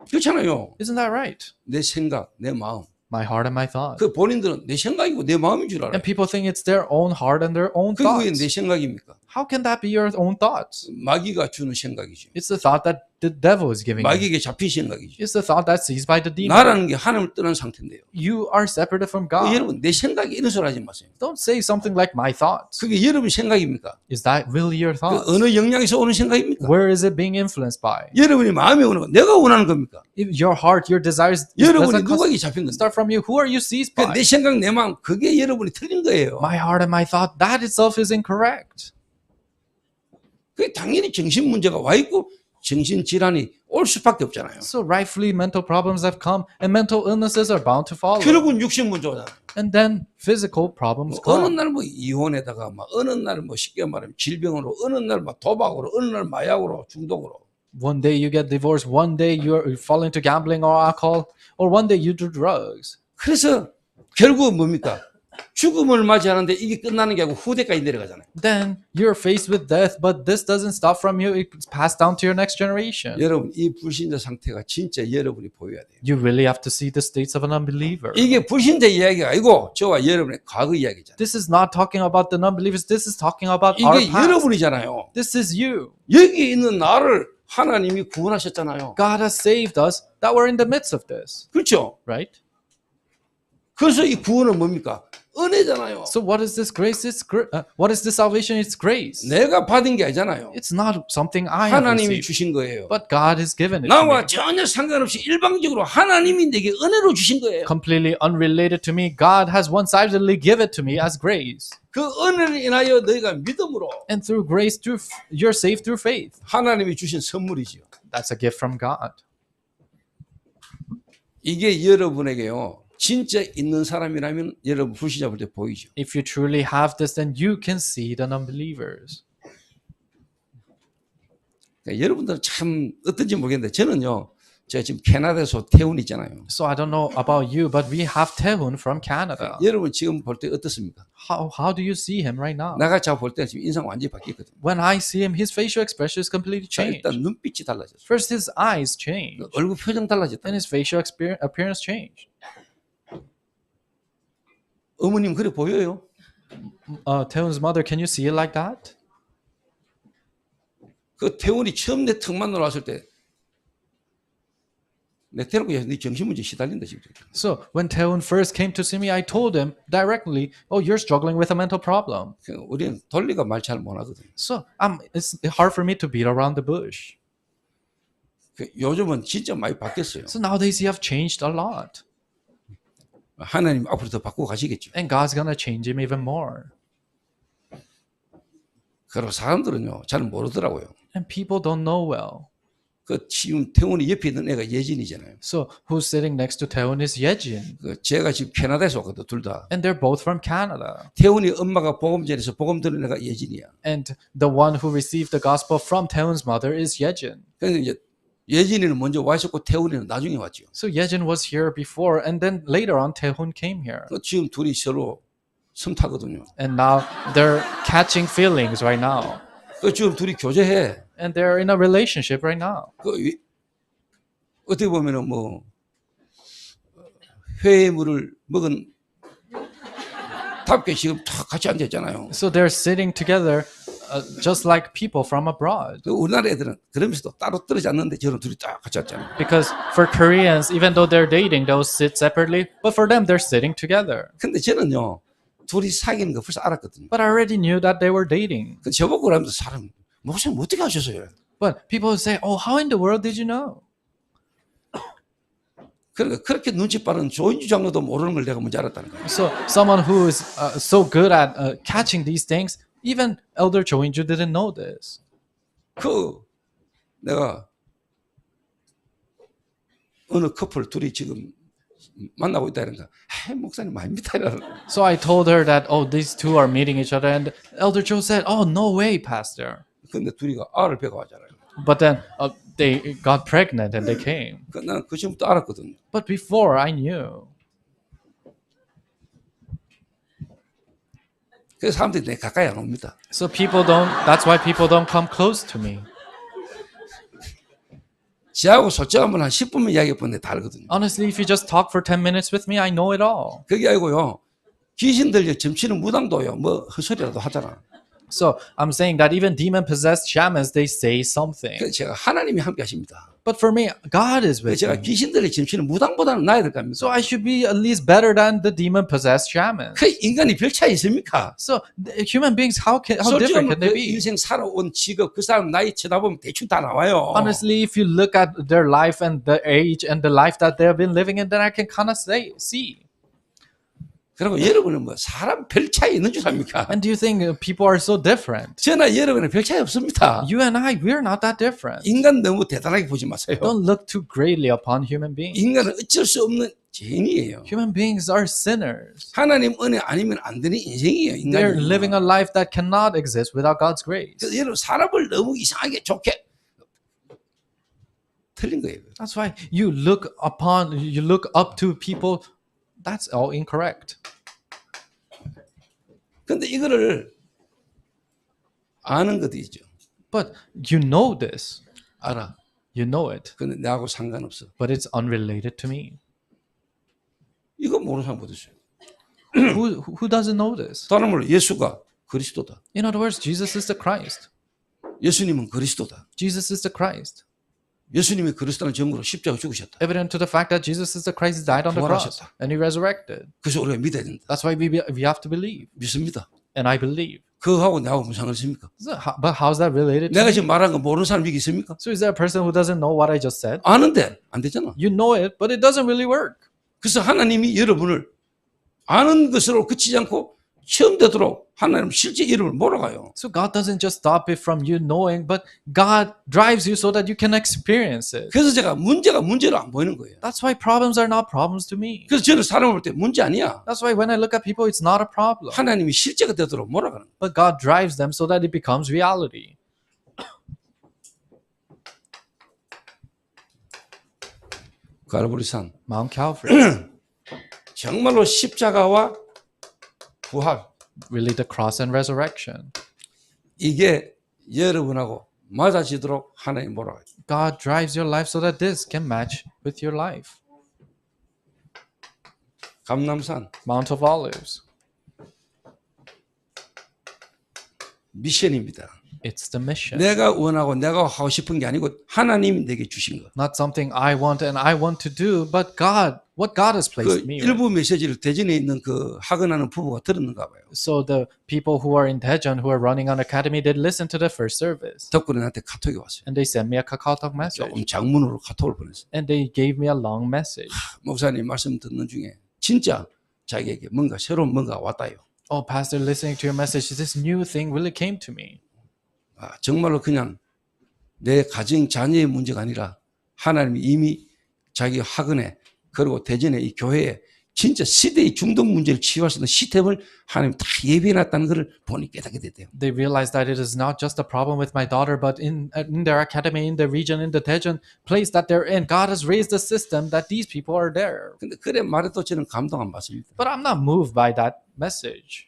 그렇잖아요. Isn't that right? 내 생각, 내 마음. My heart and my thought. 그 본인들은 내 생각이고 내 마음인 줄 알아요. And people think it's their own heart and their own 그게 왜 내 thoughts. 생각입니까? How can that be your own thoughts? 마귀가 주는 생각이죠. It's the thought that the devil is giving you. 마귀에게 잡힌 생각이죠. It's the thought that's seized by the demon. 나라는 게 하나님을 떠난 상태인데요. You are separated from God. 여러분 내 생각이 이런 소리 하지 마세요. Don't say something like my thoughts. 그게 여러분 생각입니까? Is that really your 그 thoughts? 어느 영향에서 오는 생각입니까? Where is it being influenced by? 여러분이 마음에 오는 거 내가 원하는 겁니까? If your heart, your desires, does 여러분이 that 누구에게 잡힌 건데? start from you? Who are you seized 그 by? 내 생각 내 마음 그게 여러분이 틀린 거예요. My heart and my thought, that itself is incorrect. 그 당연히 정신 문제가 와 있고 정신 질환이 올 수밖에 없잖아요. So rightfully mental problems have come and mental illnesses are bound to follow. 결국은 육신 문제잖아. And then physical problems 어느 come. 날 뭐 이혼에다가 막 어느 날 뭐 쉽게 말하면 질병으로 어느 날 막 도박으로 어느 날 마약으로 중독으로 One day you get divorced, one day you fall into gambling or alcohol, or one day you do drugs. 그래서 결국은 뭡니까? 죽음을 맞이하는데 이게 끝나는 게 아니고 후대까지 내려가잖아요. Then you're faced with death, but this doesn't stop from you. It's passed down to your next generation. 여러분 이 불신자 상태가 진짜 여러분이 보여야 돼요. You really have to see the states of an unbeliever. 이게 불신자 이야기가 아니고 저와 여러분의 과거 이야기잖아요. This is not talking about the non-believers. This is talking about our 이게 past. 여러분이잖아요. This is you. 여기 있는 나를 하나님이 구원하셨잖아요. God has saved us that we're in the midst of this, 그렇죠? right? 그래서 이 구원은 뭡니까? 은혜잖아요. So what is this grace? What is this salvation? It's grace. 내가 받은 게 아니잖아요. It's not something I have 하나님이 received, 주신 거예요. but God has given it to 나와 me. 전혀 상관없이 일방적으로 하나님이 내게 은혜로 주신 거예요. Completely unrelated to me, God has one-sidedly given it to me as grace. 그 은혜를 인하여 너희가 믿음으로 And through grace, you're saved through faith. 하나님이 주신 선물이지요. That's a gift from God. 이게 여러분에게요. 진짜 있는 사람이라면 여러분 불신자 볼 때 보이죠. If you truly have this, then you can see the unbelievers. 그러니까 여러분들 참 어떤지 모르겠는데 저는요. 제가 지금 캐나다에서 태운 있잖아요. So I don't know about you, but we have Taehoon from Canada. 여러분 지금 볼 때 어떻습니까? How do you see him right now? 내가 자 볼 때 지금 인상 완전히 바뀌었거든요. When I see him, his facial expression is completely 자, changed. 일단 눈빛이 달라졌어요. First, his eyes changed, 얼굴 표정 달라졌다. and his facial appearance changed. 어머님 그래 보여요? Taehoon's mother, can you see it like that? 그 태훈이 처음 내 턱 만나러 왔을 때 내 태놓고 네 정신문제 시달린다 지금. So when Taehoon first came to see me, I told him directly, "Oh, you're struggling with a mental problem." 우리는 돌리가 말 잘 못하거든요. So it's hard for me to beat around the bush. 요즘은 진짜 많이 바뀌었어요. So nowadays you have changed a lot, 하나님 앞으로 더 바꾸고 가시겠죠. and God's gonna change him even more. 그리고 사람들은요 잘 모르더라고요. And people don't know well. 그 지금 태훈이 옆에 있는 애가 예진이잖아요. So who's sitting next to Taehoon is Yejin, 그 제가 지금 캐나다에서 왔거든 둘 다. and they're both from Canada. 태훈이 엄마가 복음전에서 복음 들은 애가 예진이야. And the one who received the gospel from Taehoon's mother is Yejin. 그래서 이제 예진이는 먼저 와 있었고 태훈이는 나중에 왔죠. So Yejin was here before, and then later on Taehoon came here. 그 지금 둘이 서로 썸 타거든요. And now they're catching feelings right now. 그 지금 둘이 교제해. And they're in a relationship right now. 그 어떻게 보면은 뭐 회물을 먹은 답게 지금 다 같이 앉아 있잖아요. So they're sitting together just like people from abroad. 그 우리나라 애들은 그러면서도 따로 떨어지 않는데 저런 둘이 딱 같이 앉잖아요. Because for Koreans, even though they're dating, they'll sit separately. But for them, they're sitting together. 근데 저는요 둘이 사귀는 거 벌써 알았거든요. But I already knew that they were dating. 그 저보고 그러면서 사람 목사님 어떻게 하셨어요? But people would say, "Oh, how in the world did you know?" 그러니까 그렇게 눈치 빠른 조인주 장로도 모르는 걸 내가 먼저 알았다는 거예요. So someone who is so good at catching these things, even Elder Cho In-ju didn't know this. 그 내가 어느 커플 둘이 지금 만나고 있다 이런가. 목사님 아닙니다 이러는. So I told her that, oh, these two are meeting each other, and Elder Cho said, "Oh, no way, Pastor." 근데 둘이가 알을 배가 하잖아요. But then they got pregnant and they came. 나는 그 전부터 알았거든요. But before I knew. 그래서 사람들이 내 가까이 안 옵니다. So that's why people don't come close to me. 지하고 솔직히 한번 한 10분만 이야기해보는데 다 알거든요. Honestly, if you just talk for 10 minutes with me, I know it all. 그게 아니고요. 귀신 들려 점치는 무당도요. 뭐 헛소리라도 하잖아. So I'm saying that even demon-possessed shamans, they say something. 그래서 제가 하나님이 함께 하십니다. But for me, God is with 제가 me. 귀신 들려 점치는 무당보다는 나야 될 겁니다. So I should be at least better than the demon-possessed shaman. 그 인간이 별 차이 있습니까? So human beings, how 솔직히 different can 그 they be? 인생 살아온 직업 그 사람 나이 쳐다보면 대충 다 나와요. Honestly, if you look at their life and the age and the life that they have been living in, then I can kind of see. 그리고 여러분은 뭐 사람 별 차이 있는 줄 압니까? And do you think people are so different? 저나 여러분은 별 차이 없습니다. You and I, we're not that different. 인간 너무 대단하게 보지 마세요. Don't look too greatly upon human beings. 인간은 어쩔 수 없는 죄인이에요. Human beings are sinners. 하나님 은혜 아니면 안 되는 인생이에요. They're 인간이. living a life that cannot exist without God's grace. 그래서 여러분 사람을 너무 이상하게 좋게 틀린 거예요. That's why you look up to people. That's all incorrect. 근데 이거를 아는 것도 있죠. But you know this. 알아. You know it. 근데 나하고 상관없어. But it's unrelated to me. 이거 모르는 사람 어디 있어요? Who doesn't know this? 다른 말로 예수가 그리스도다. In other words, Jesus is the Christ. 예수님은 그리스도다. Jesus is the Christ. 예수님이 그리스도라는 증거로 십자가 죽으셨다. Evident to the fact that Jesus is the Christ, he died on the cross 부활하셨다. and he resurrected. 그래서 우리가 믿어야 된다. That's why we have to believe. 믿습니다. And I believe. 그거하고 나하고 무슨 상관이 있습니까? But how's that related to 내가 me? 지금 말한 거 모르는 사람이 있습니까? So is there a person who doesn't know what I just said? 아는데 안 되잖아. You know it, but it doesn't really work. 그래서 하나님이 여러분을 아는 것으로 그치지 않고 처음 되도록 하나님 실제 이름을 몰아가요. So God doesn't just stop it from you knowing, but God drives you so that you can experience it. 그래서 제가 문제가 문제로 안 보이는 거예요. That's why problems are not problems to me. 그래서 저는 사람을 볼 때 문제 아니야. That's why when I look at people, it's not a problem. 하나님이 실제가 되도록 몰아가는 거예요. But God drives them so that it becomes reality. 갈보리산 Mount Calvary. 정말로 십자가와 부활 Really the cross and resurrection. 이게 여러분하고 맞아지도록 하나님 몰아가요. God drives your life so that this can match with your life. 감남산 Mount of Olives. 미션입니다. It's the mission. 내가 원하고 내가 하고 싶은 게 아니고 하나님이 내게 주신 거. Not something I want and I want to do, but God, what God has 그 placed me with. 일부 메시지를 대전에 있는 그 학원하는 부부가 들었는가 봐요. So the people who are in Daejeon who are running an academy did listen to the first service. 덕분에 나한테 카톡이 왔어요. And they sent me a KakaoTalk message. 조금 장문으로 카톡을 보냈어요. And they gave me a long message. 목사님 말씀 듣는 중에 진짜 자기에게 뭔가 새로운 뭔가 왔다요. Oh, Pastor, listening to your message, this new thing really came to me. 아, 정말로 그냥 내 가정 자녀의 문제가 아니라 하나님이 이미 자기 학원에 그리고 대전에 이 교회에 진짜 시대의 중독 문제를 치유할 수 있는 시스템을 하나님 다 예비해놨다는 것을 보니 깨닫게 됐대요. They realized that it is not just a problem with my daughter, but in their academy, in the region, in the Daejeon place that they're in, God has raised a system that these people are there. 근데 그래 말해도 저는 감동 안 받습니다. But I'm not moved by that message.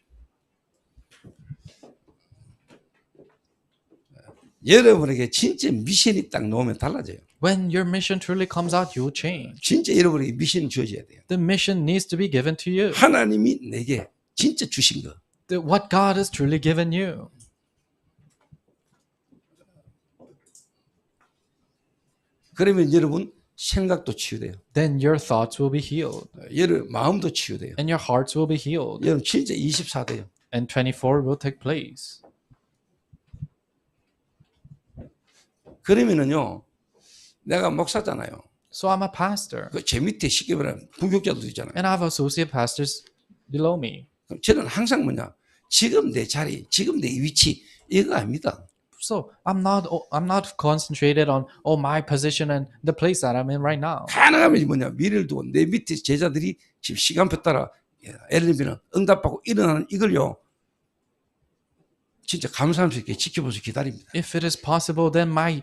여러분에게 진짜 미션이 딱 놓으면 달라져요. When your mission truly comes out, you will change. 진짜 여러분에게 미션이 주어져야 돼요. The mission needs to be given to you. 하나님이 내게 진짜 주신 거. What God has truly given you. 그러면 여러분 생각도 치유돼요. Then your thoughts will be healed. 여러분 마음도 치유돼요. And your hearts will be healed. 여러분 진짜 24돼요. And 24 will take place. 그러면은요, 내가 목사잖아요. So I'm a pastor. 그 제 밑에 쉽게 말하면 부교육자도 있잖아요. And I have associate pastors below me. 그럼 저는 항상 뭐냐, 지금 내 자리, 지금 내 위치 이거 아닙니다. So I'm not concentrated on my position and the place that I'm in right now. 가능하면 뭐냐, 미래를 두고 내 밑에 제자들이 지금 시간표 따라 엘리비는 응답받고 일어나는 이걸요. 진짜 감사함스럽게 지켜보면서 기다립니다. If it is possible, then my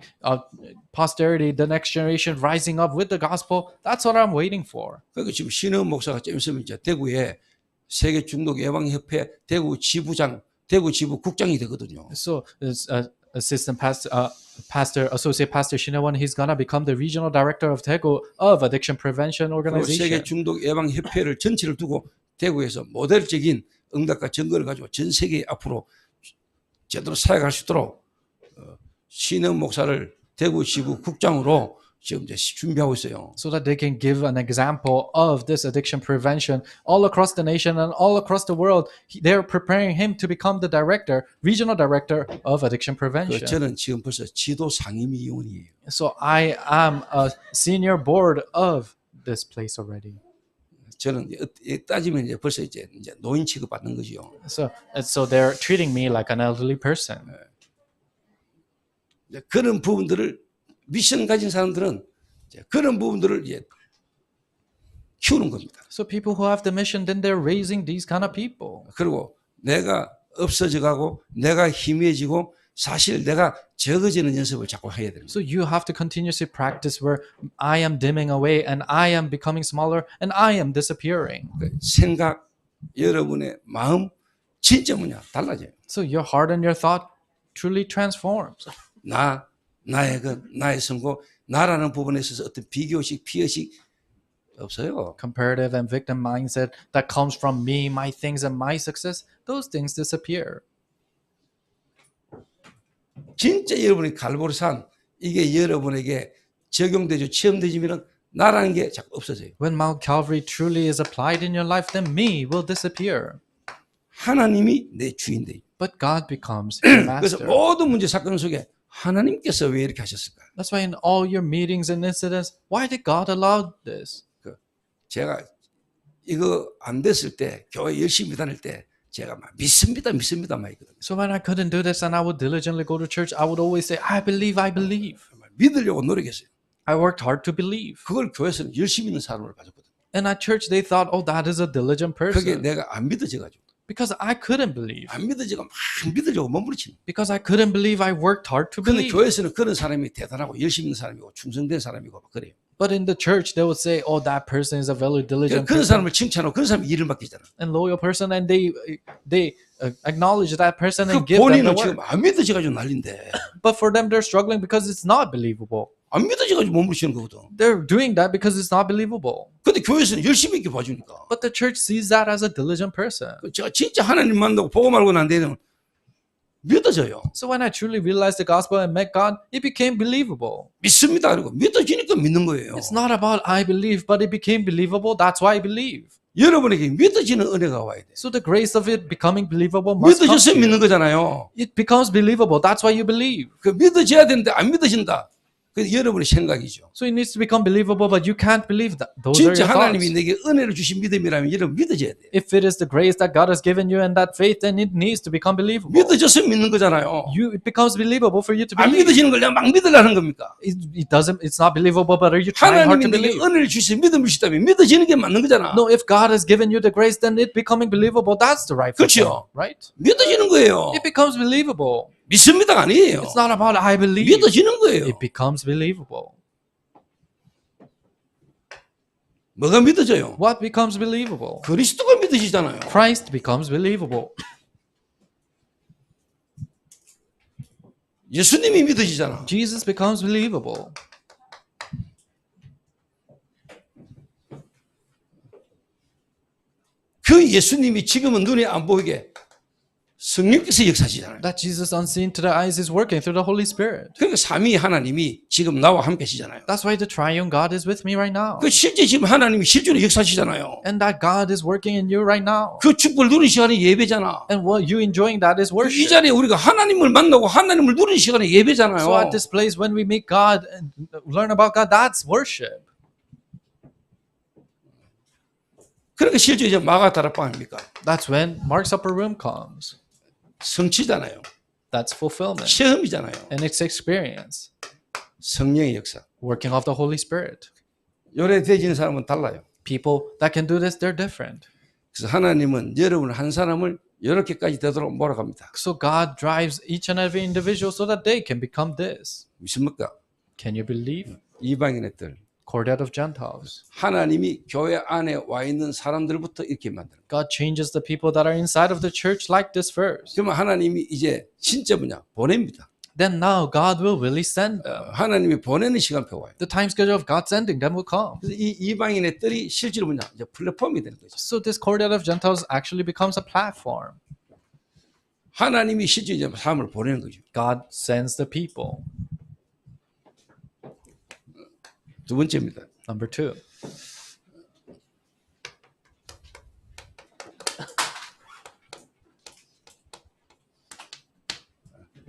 posterity, the next generation rising up with the gospel, that's what I'm waiting for. 그리고 지금 신흥 목사가 좀 있으면 이제 대구에 세계 중독 예방협회 대구 지부장, 대구 지부 국장이 되거든요. So this assistant pastor, associate pastor Shinawon, he's gonna become the regional director of Daegu of Addiction Prevention 그리고 세계 Organization. 중독 예방협회를 전체를 두고 대구에서 모델적인 응답과 증거를 가지고 전 세계 앞으로 제대로 사역할 수 있도록 신흥 목사를 대구 지부 국장으로 지금 이제 준비하고 있어요. So that they can give an example of this addiction prevention all across the nation and all across the world. They're preparing him to become the director, regional director of addiction prevention. 저는 지금 벌써 지도 상임위원이에요. So I am a senior board of this place already. 저는 따지면 이제 벌써 이제 노인 취급 받는 거죠. So they're treating me like an elderly person. 그런 부분들을 미션 가진 사람들은 그런 부분들을 이제 키우는 겁니다. So people who have the mission, then they're raising these kind of people. 그리고 내가 없어져가고 내가 희미해지고 사실 내가 적어지는 연습을 자꾸 해야 됩니다. So you have to continuously practice where I am dimming away and I am becoming smaller and I am disappearing. 생각, 여러분의 마음, 진짜 뭐냐 달라져요. So your heart and your thought truly transforms. 나의 성공, 나라는 부분에 있어서 어떤 비교식, 피해식 없어요. Comparative and victim mindset that comes from me, my things, and my success, those things disappear. 진짜 여러분이 갈보리산 이게 여러분에게 적용되죠. 체험되지면은 나라는 게 자꾸 없어져요. When Mount Calvary truly is applied in your life, then me will disappear. 하나님이 내 주인 돼요. But God becomes your 그래서 master. 모든 문제 사건 속에 하나님께서 왜 이렇게 하셨을까? That's why in all your meetings and incidents, why did God allow this? 제가 이거 안 됐을 때 교회 열심히 다닐 때 제가 막 믿습니다 막 했거든요. So when I couldn't do this and I would diligently go to church, I would always say, I believe, I believe. 믿으려고 노력했어요. I worked hard to believe. 그걸 교회에서는 열심히 있는 사람을 가졌거든요. And at church, they thought, oh, that is a diligent 그게 person. 내가 안 믿어져가지고 Because I couldn't believe. 안 믿어지고 막 믿으려고 몸부림치는. Because I couldn't believe, I worked hard to 근데 believe. 교회에서는 그런 사람이 대단하고 열심히 있는 사람이고 충성된 사람이고 막 그래요. But in the church, they would say, oh, that person is a very diligent 그런 person 사람을 칭찬하고 그런 사람이 일을 맡기잖아. and loyal person, and they acknowledge that person 그 and give them the 본인은 work. 지금 안 믿어져가지고 난린데 But for them, they're struggling because it's not believable. 안 믿어져가지고 몸부림치는 거거든. They're doing that because it's not believable. 근데 교회에서는 열심히 있게 봐주니까. But the church sees that as a diligent person. 제가 진짜 하나님 만나고 보고 말고 난 데는 믿어져요. So when I truly realized the gospel and met God, it became believable. 믿습니다. 그리고 믿어지니까 믿는 거예요. It's not about I believe, but it became believable. That's why I believe. 여러분에게 믿어지는 은혜가 와야 돼. So the grace of it becoming believable must come 믿어져서 to 믿는 you. 거잖아요. It becomes believable. That's why you believe. 그 믿어져야 되는데 안 믿어진다. 그 여러분의 생각이죠. So it needs to become believable, but you can't believe that. Those are 진짜 your 하나님이 thoughts. 내게 은혜를 주신 믿음이라면 여러분 믿어져야 돼. If it is the grace that God has given you and that faith, then it needs to become believable. 믿어져서 믿는 거잖아요. It becomes believable for you to 안 believe. 믿어지는 걸 내가 막 믿으려는 겁니까? It's not believable, but are you trying hard 하나님이 to 내게 believe? 은혜를 주셔서 믿음을 주시다면 믿어지는 게 맞는 거잖아. No, if God has given you the grace, then it becoming believable. That's the right thing, 그렇죠. right? 믿어지는 거예요. It becomes believable. 믿습니다가 아니에요. It's not about I believe. 믿어지는 거예요. It becomes believable. 뭐가 믿어져요? What becomes believable? 그리스도가 믿어지잖아요. Christ becomes believable. 예수님이 믿어지잖아. Jesus becomes believable. 그 예수님이 지금은 눈에 안 보이게 성령께서 역사하시잖아요. That Jesus unseen to the eyes is working through the Holy Spirit. 그러니까 삼위 하나님이 지금 나와 함께 하시잖아요. That's why the triune God is with me right now. 그 실제 지금 하나님이 실제로 역사하시잖아요. And that God is working in you right now. 그 축복을 누리는 시간이 예배잖아. And what you enjoying that is 이 worship. 자리에 우리가 하나님을 만나고 하나님을 누리는 시간이 예배잖아요. So at this place when we meet God and learn about God, that's worship. 그러니까 실제 이제 마가다락방 아닙니까? That's when Mark's upper room comes. 성취잖아요. That's fulfillment. 체험이잖아요. And it's experience. 성령의 역사. Working of the Holy Spirit. 요래 되지는 사람은 달라요. People that can do this, they're different. 그래서 하나님은 여러분 한 사람을 이렇게까지 되도록 몰아갑니다. So God drives each and every individual so that they can become this. 믿습니까? Can you believe? 이방인의 뜰. Quartet of Gentiles. 하나님이 교회 안에 와 있는 사람들부터 이렇게 만드는 거예요. God changes the people that are inside of the church like this first. 그러면 하나님이 이제 진짜 뭐냐? 보냅니다. Then now God will really send them. 하나님이 보내는 시간표가 와요. The time schedule of God sending them will come. 그래서 이 이방인의 뜰이 실제로 뭐냐? 이제 플랫폼이 되는 거죠. So this Quartet of Gentiles actually becomes a platform. 하나님이 실제 이제 사람을 보내는 거죠. God sends the people. 두 번째입니다. Number 2.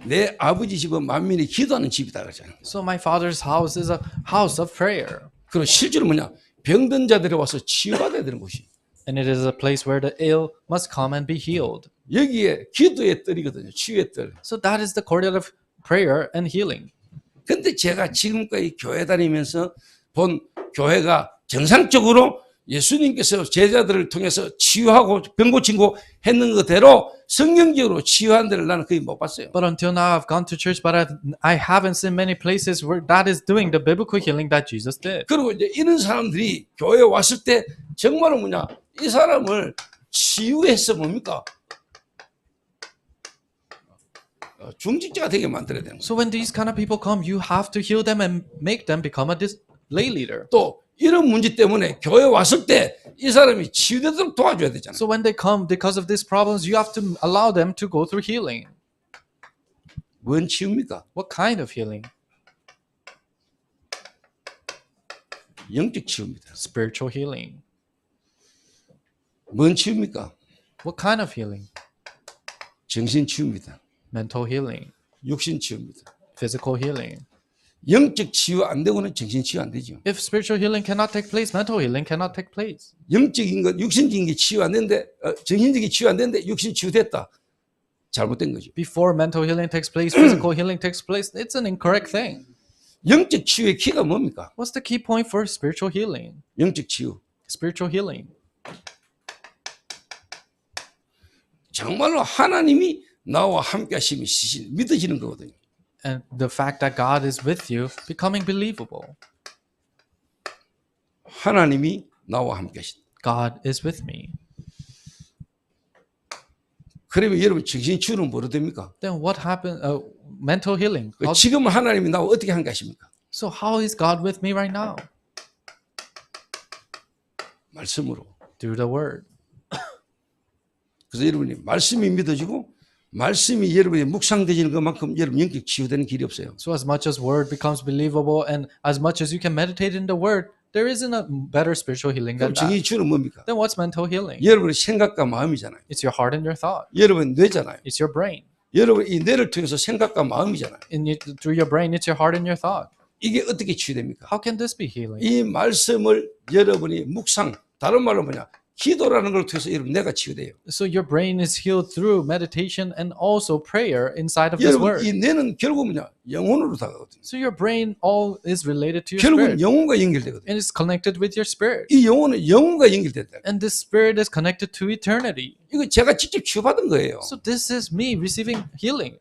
내 아버지 집은 만민이 기도하는 집이다 그러잖아요. So my father's house is a house of prayer. 그리고 실제로 뭐냐? 병든 자들이 와서 치유받아야 되는 곳이. And it is a place where the ill must come and be healed. 여기에 기도의 뜰이거든요. 치유의 뜰. So that is the Quartet of prayer and healing. 근데 제가 지금까지 교회 다니면서 본 교회가 정상적으로 예수님께서 제자들을 통해서 치유하고 병 고친 거 했는 그대로 성경적으로 치유한 데를 나는 거의 못 봤어요. But until now, I've gone to church, but I haven't seen many places where that is doing the biblical healing that Jesus did. 그리고 이제 이런 사람들이 교회에 왔을 때 정말로 뭐냐? 이 사람을 치유해서 뭡니까? 중직자가 되게 만들어야 되는 거예요. So when these kind of people come, you have to heal them and make them become a lay leader. 또 이런 문제 때문에 교회 왔을 때 이 사람이 치유되도록 도와줘야 되잖아요. So when they come because of these problems, you have to allow them to go through healing. 뭔 치유입니까? What kind of healing? 영적 치유입니다. Spiritual healing. 뭔 치유입니까? What kind of healing? 정신 치유입니다. Mental healing. 육신 치유입니다. Physical healing. 영적 치유 안 되고는 정신 치유 안 되죠. If spiritual healing cannot take place, mental healing cannot take place. 영적인 것, 육신적인 게 치유 안 되는데 정신적인 치유 안 되는데 육신 치유됐다. 잘못된 거죠. Before mental healing takes place, physical healing takes place. It's an incorrect thing. 영적 치유의 키가 뭡니까? What's the key point for spiritual healing? 영적 치유. Spiritual healing. 정말로 하나님이 나와 함께 하심이 믿어지는 거거든요. And the fact that God is with you becoming believable. 하나님이 나와 함께 하신다. God is with me. 그러면 여러분 정신 치유는 뭐로 됩니까? Then what happened? Mental healing. 지금 하나님이 나와 어떻게 함께 하십니까? So how is God with me right now? 말씀으로. Through the word. 그래서 여러분이 말씀이 믿어지고 말씀이 여러분이 묵상되지는 것만큼 여러분 영적 치유되는 길이 없어요. So as much as word becomes believable and as much as you can meditate in the word, there isn't a better spiritual healing 그럼 than that. 정신 치유는 뭡니까? Then what's mental healing? 여러분의 생각과 마음이잖아요. It's your heart and your thought. 여러분 뇌잖아요. It's your brain. 여러분 이 뇌를 통해서 생각과 마음이잖아요. Through your brain, it's your heart and your thought. 이게 어떻게 치유됩니까? How can this be healing? 이 말씀을 여러분이 묵상, 다른 말로 뭐냐? 기도라는 걸 통해서 여러분 뇌가 치유돼요. So your brain is healed through meditation and also prayer inside of this 여러분 word. 이 뇌는 결국 뭐냐? 영혼으로 다가거든요. So your brain all is related to your 결국은 spirit. 영혼과 연결되거든요. And it's connected with your spirit. 이 영혼은 영혼과 연결된다. And this spirit is connected to eternity. 이거 제가 직접 치유받은 거예요. So this is me receiving healing.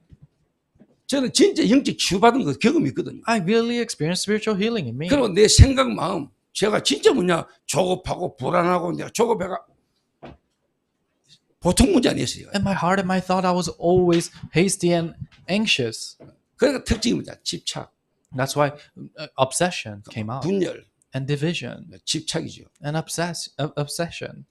저는 진짜 영적 치유받은 거 경험이 있거든요. I really experienced spiritual healing in me. 그리고 내 생각, 마음, 제가 진짜 뭐냐 조급하고 불안하고 내가 조급해가 보통 문제 아니었어요. In my heart and my thought, I was always hasty and anxious. 그러니까 특징이 뭐냐 집착, That's why obsession came out. 분열, And division. 집착이죠. And obsession.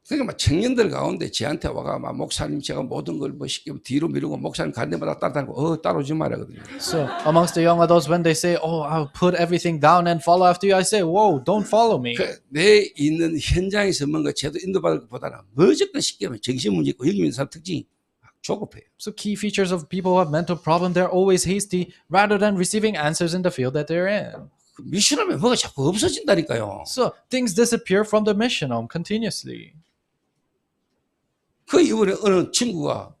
그러니까 막 청년들 가운데 저한테 와가 막 목사님 제가 모든 걸 뭐 쉽게 뒤로 미루고 목사님 갈 때마다 따라다니고 따라오지 말아거든요. So amongst the young adults, when they say, "Oh, I'll put everything down and follow after you," I say, "Whoa, don't follow me." 내 있는 현장에서 뭔가 제도 인도받을 것보다는 무조건 쉽게 하면 정신 문제 있고 여기 있는 사람 특징이 조급해요. So key features of people who have mental problem, they're always hasty rather than receiving answers in the field that they're in. 미션하면 뭐가 자꾸 없어진다니까요. So things disappear from the mission home continuously. 그 이번에 어느 친구가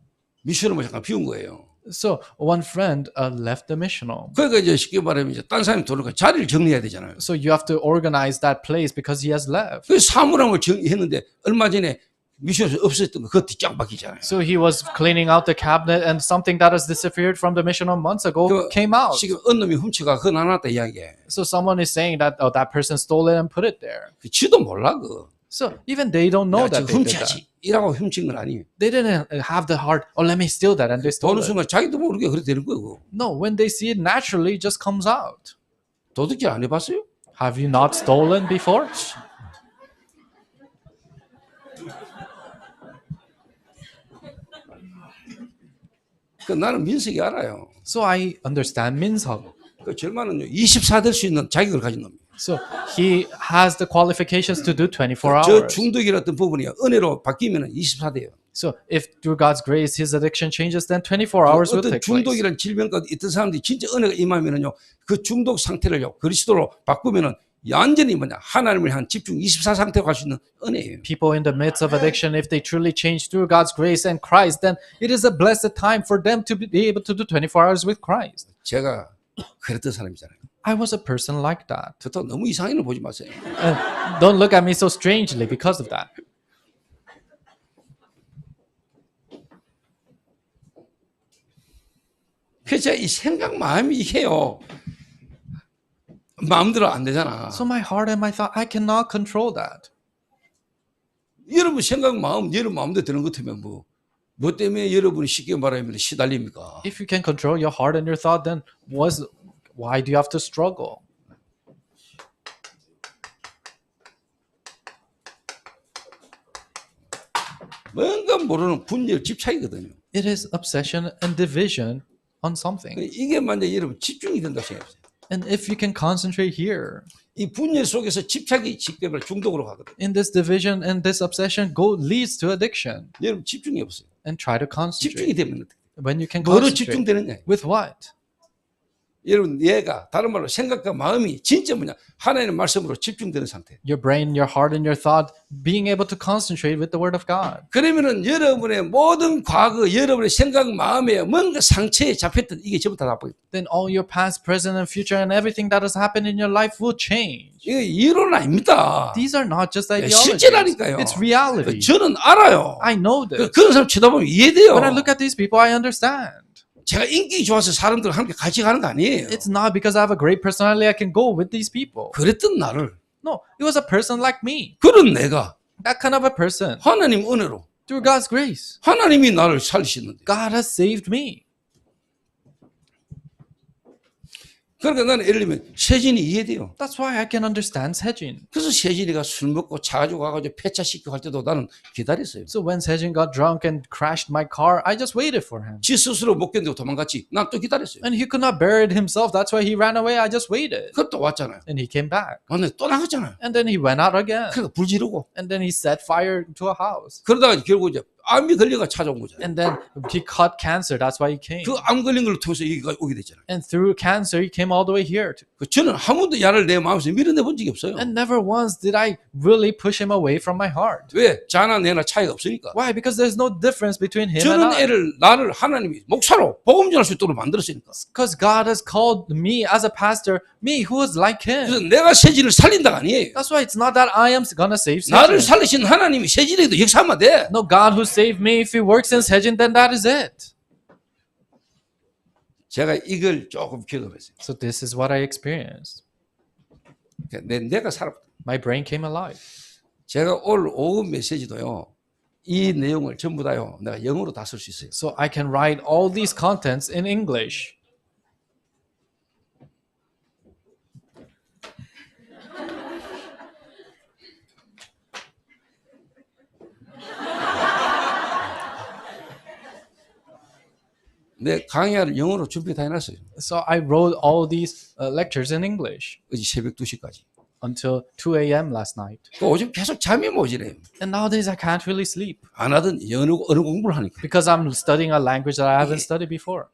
미션을 잠깐 비운 거예요. So one friend left the mission home. 그러니까 이제 쉽게 말하면 이제 딴 사람이 들어오니까 자리를 정리해야 되잖아요. So you have to organize that place because he has left. 그 사물함을 정리했는데 얼마 전에 미션에서 없었던 거 그거 뒷장 바뀌잖아요. So he was cleaning out the cabinet and something that has disappeared from the mission home months ago came out. 지금 어느 놈이 훔쳐가 그거 나눴다 이야기해. So someone is saying that that person stole it and put it there. 그 지도 몰라 그거. So even they don't know 내가 that 지금 they did that. 훔쳐야지 이라고 훔친 건 아니에요. They didn't have the heart, oh, let me steal that, and they stole 보는 it. 순간 자기도 모르게 그렇게 되는 거고. No, when they see it naturally, it just comes out. 도둑질 안 해봤어요? Have you not stolen before? 그 나는 민석이 알아요. So I understand Minseok. 그 절만은요 24 될 수 있는 자격을 가진 놈이에요. So he has the qualifications to do 24 저 hours. 중독이라던 부분이 은혜로 바뀌면 24 돼요. So if through God's grace his addiction changes, then 24 hours will 어떤 take place. 중독이란 질병까지 있던 사람들이 진짜 은혜가 임하면은요 그 중독 상태를요 그리스도로 바꾸면은 완전히 뭐냐 하나님을 향한 집중 24 상태로 갈 수 있는 은혜예요. People in the midst of addiction, if they truly change through God's grace and Christ, then it is a blessed time for them to be able to do 24 hours with Christ. 제가 그랬던 사람이잖아요. I was a person like that. 저도 너무 이상하게 보지 마세요. Don't look at me so strangely because of that. 그래서 이 생각 마음이 해요. 마음대로 안 되잖아. So my heart and my thought, I cannot control that. 여러분 생각 마음 여러분 마음대로 되는 것 같으면 뭐 뭐 때문에 여러분이 쉽게 말하면 시달립니까? If you can control your heart and your thought, then why do you have to struggle? 뭔가 모르는 분열 집착이거든요. It is obsession and division on something. 이게 만약 여러분 집중이 된다고 생각해보세요. And if you can concentrate here, 이 분열 속에서 집착이 직대로 중독으로 가거든요. in this division and this obsession leads to addiction. 여러분 집중해 보세요. And try to 집중이 concentrate. 되면 어떻게 돼요? When you can 뭐로 concentrate. 집중되느냐? With what? 여러분 얘가 다른 말로 생각과 마음이 진짜 뭐냐? 하나님의 말씀으로 집중되는 상태. Your brain, your heart, and your thought being able to concentrate with the Word of God. 그러면은 여러분의 모든 과거, 여러분의 생각, 마음에 뭔가 상처에 잡혔던 이게 전부 다 나빠요. Then all your past, present, and future, and everything that has happened in your life will change. 이게 이론 아닙니다. These are not just ideologies. 실제라니까요. It's reality. 저는 알아요. I know this. 그런 사람 쳐다보면 이해돼요. When I look at these people, I understand. 제가 인기 좋아서 사람들과 함께 같이 가는 거 아니에요. It's not because I have a great personality I can go with these people. 그랬던 나를 No, it was a person like me. 그런 내가 That kind of a person. 하나님 은혜로 Through God's grace. 하나님이 나를 살리셨는데 God has saved me. 그러니까 나는 예를 들면 세진이 이해돼요. That's why I can understand Sejin. 그래서 세진이가 술 먹고 차 가지고 가가지고 폐차시키고 할 때도 나는 기다렸어요. So when Sejin got drunk and crashed my car, I just waited for him. 지 스스로 못 견디고 도망갔지. 난 또 기다렸어요. And he could not bear it himself. That's why he ran away. I just waited. 그것도 왔잖아요. And he came back. 완전히 또 나갔잖아요. And then he went out again. 그러니까 불 지르고 And then he set fire to a house. 그러다가 결국 이제 암이 걸려가 찾아온 거잖아요. And then he caught cancer. That's why he came. 그 암 걸린 걸 통해서 여기가 오게 됐잖아요. And through cancer, he came all the way here. 저는 한 번도 야를 내 마음에서 밀어내 본 적이 없어요. And never once did I really push him away from my heart. 왜? 자나 내나 차이가 없으니까. Why? Because there's no difference between him and 저는 I. 나를 하나님이 목사로 복음 전할 수 있도록 만들었으니까. Because God has called me as a pastor, me who is like 그래서 him. 내가 세진을 살린다가 아니에요. That's why it's not that I am gonna save 나를 Sejin. 살리신 하나님이 세진에도 역사하면 돼. No, God who saved me, if he works in Sejin, then that is it. 제가 이걸 조금 경험했어요. So this is what I experienced. 내가 살았다. My brain came alive. 제가 오늘 오후 메시지도요. 이 내용을 전부 다요. 내가 영어로 다 쓸 수 있어요. So I can write all these contents in English. 내 강의를 영어로 준비 다 해놨어요. So I wrote all these lectures in English 어제 새벽 2시까지. until 2 a.m. last night. 그 요즘 계속 잠이 모지래요. And nowadays I can't really sleep 안 하던 언어 공부를 하니까. because I'm studying a language that I haven't studied before.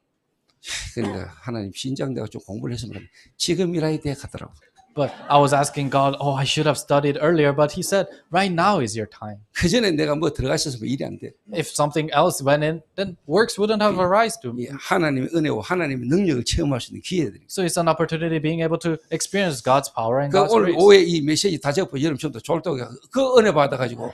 그러니까 하나님 신장 내가 좀 공부를 했으면 지금이라야 돼 하더라고. But I was asking God, oh, I should have studied earlier. But he said, right now is your time. 그 전에 내가 뭐 들어가 있었으면 일이 안 돼. If something else went in, then works wouldn't have arisen to me. 이 하나님의 은혜와 하나님의 능력을 체험할 수 있는 기회들이. So it's an opportunity being able to experience God's power and 그 God's 오늘 grace. 오후에 이 메시지 다 적고 여러분 좀더 졸다고 그 은혜 받아가지고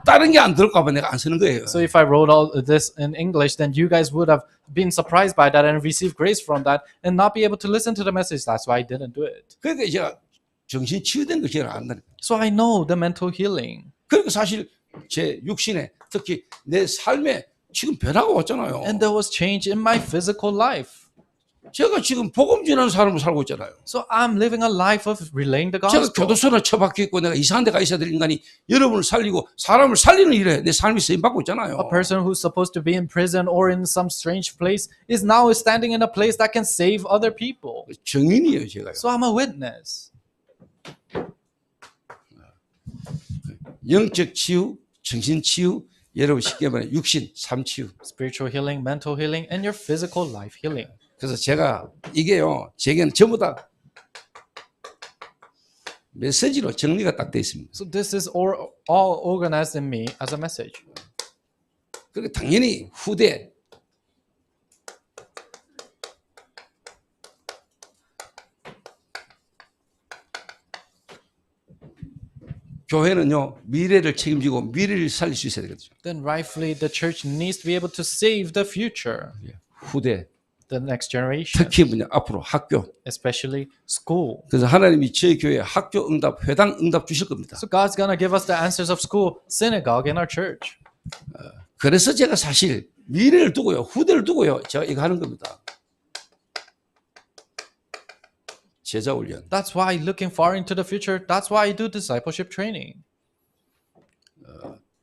다른 게 안 들을까봐 내가 안 쓰는 거예요. So if I wrote all this in English, then you guys would have been surprised by that and received grace from that and not be able to listen to the message. That's why I didn't do it. 그러니까 제가 정신 치유된 걸 제가 안다니까. So I know the mental healing. 그러니까 사실 제 육신에 특히 내 삶에 지금 변화가 왔잖아요. And there was change in my physical life. 제가 지금 복음 전하는 사람으로 살고 있잖아요. So I'm living a life of relaying the 제가 gospel. 교도소나 처박혀 있고 내가 이상한 데 가 있어야 될 인간이 여러분을 살리고 사람을 살리는 일에 내 삶이 쓰임 받고 있잖아요. A person who's supposed to be in prison or in some strange place is now standing in a place that can save other people. 증인이에요, 제가요. So I'm a witness. 영적 치유, 정신 치유, 여러분 쉽게 말해 육신, 삶 치유. Spiritual healing, mental healing, and your physical life healing. 그래서 제가 이게요, 제게는 전부 다 메시지로 정리가 딱 돼 있습니다. So this is all organized in me as a message. 그리고 당연히 후대 교회는요 미래를 책임지고 미래를 살릴 수 있어야 되거든요. Then rightfully the church needs to be able to save the future, 후대 the next generation, 특히 뭐냐 앞으로 학교. especially school. 그래서 하나님이 저희 교회 학교 응답, 회당 응답 주실 겁니다. So God's gonna give us the answers of school, synagogue, in our church. 그래서 제가 사실 미래를 두고요, 후대를 두고요, 제가 이거 하는 겁니다. 제자 훈련. That's why looking far into the future, that's why I do discipleship training.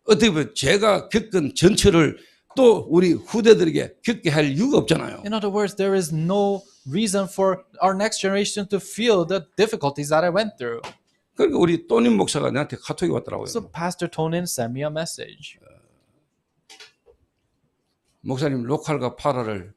어떻게 보면 제가 겪은 전철을 또 우리 후대들에게 겪게 할 이유가 없잖아요. In other words, there is no reason for our next generation to feel the difficulties that I went through. 그러니까 우리 또님 목사가 나한테 카톡이 왔더라고요. So Pastor Tonin sent me a message. 목사님 로컬과 파라를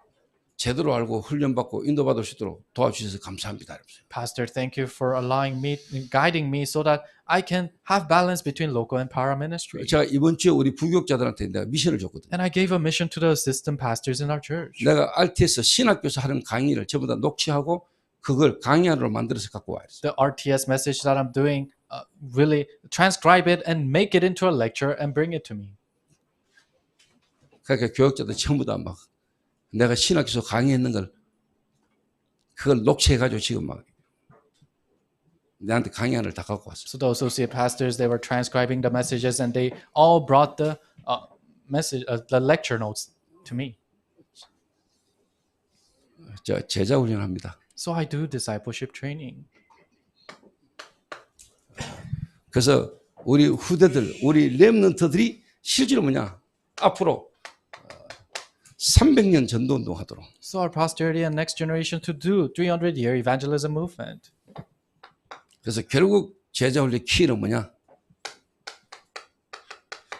제대로 알고 훈련받고 인도받을 수 있도록 도와주셔서 감사합니다. Pastor, thank you for allowing me, guiding me so that I can have balance between local and para ministry. 제가 이번 주에 우리 부교육자들한테 내가 미션을 줬거든요. And I gave a mission to the assistant pastors in our church. 내가 RTS 신학교에서 하는 강의를 전부 다 녹취하고 그걸 강의안으로 만들어서 갖고 와야 돼. The RTS message that I'm doing, really transcribe it and make it into a lecture and bring it to me. 그러니까 교육자들 전부 다 막 내가 신학교에서 강의했는 걸 그걸 녹취해가지고 지금 막 내한테 강의안을 다 갖고 왔어요. So the associate pastors, they were transcribing the messages and they all brought the message, the lecture notes to me. 저 제자 훈련합니다. So I do discipleship training. 그래서 우리 후대들, 우리 렘넌트들이 실제로 뭐냐 앞으로 300년 전도운동 하도록. So our posterity and next generation to do 300-year evangelism movement. 그래서 결국 제자 훈련 키는 뭐냐?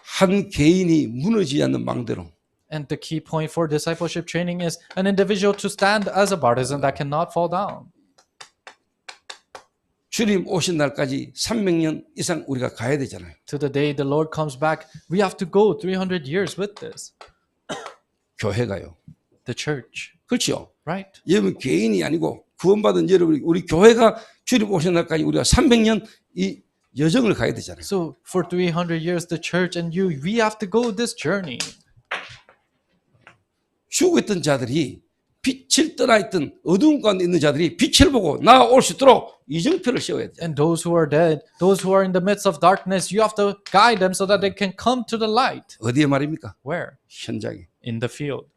한 개인이 무너지지 않는 망대로. And the key point for discipleship training is an individual to stand as a partisan that cannot fall down. 주님 오신 날까지 300년 이상 우리가 가야 되잖아요. To the day the Lord comes back, we have to go 300 years with this. 교회가요. The church, 그렇죠? right? 여러분 개인이 아니고 구원받은 여러분 우리 교회가 주님 오신 날까지 우리가 300년 이 여정을 가야 되잖아요. So for 300 years, the church and you, we have to go this journey. 죽어 있던 자들이 빛을 떠나 있던 어두운 가운데 있는 자들이 빛을 보고 나아올 수 있도록 이정표를 세워야 돼요. And those who are dead, those who are in the midst of darkness, you have to guide them so that they can come to the light. 어디에 말입니까? Where? 현장에. In the field.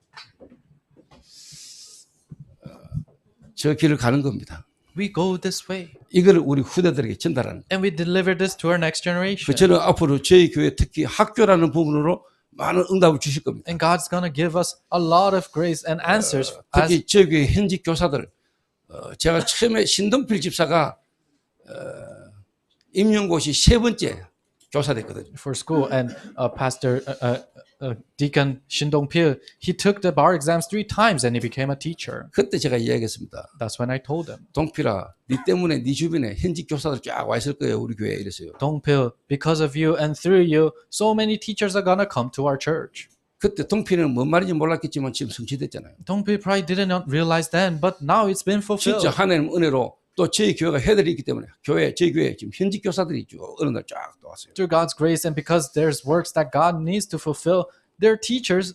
저 길을 가는 겁니다. We go this way. 이걸 우리 후대들에게 전달하는 거예요. And we deliver this to our next generation. 저는 앞으로 저희 교회 특히 학교라는 부분으로 많은 응답을 주실 겁니다. And God's going to give us a lot of grace and answers. 특히 저희 교회 현직 교사들 제가 처음에 신동필 집사가 임용고시 3번째 교사 됐거든요. For school, and Pastor Deacon Shin Dong-pil, he took the bar exams 3 times and he became a teacher. 그때 제가 이야기했습니다. That's when I told him, 동필아, 네 때문에 네 주변에 현직 교사들 쫙 와 있을 거예요, 우리 교회에 이랬어요. Dong-pil, because of you and through you, so many teachers are gonna come to our church. 그때 동필이는 뭔 말인지 몰랐겠지만 지금 성취됐잖아요. Dong-pil probably didn't realize then, but now it's been fulfilled. 진짜 하나님 은혜로 또 저희 교회가 해들이 있기 때문에 저희 교회에 지금 현직 교사들이 쭉 어느 날 쫙 또 왔어요. Through God's grace and because there's works that God needs to fulfill, there are teachers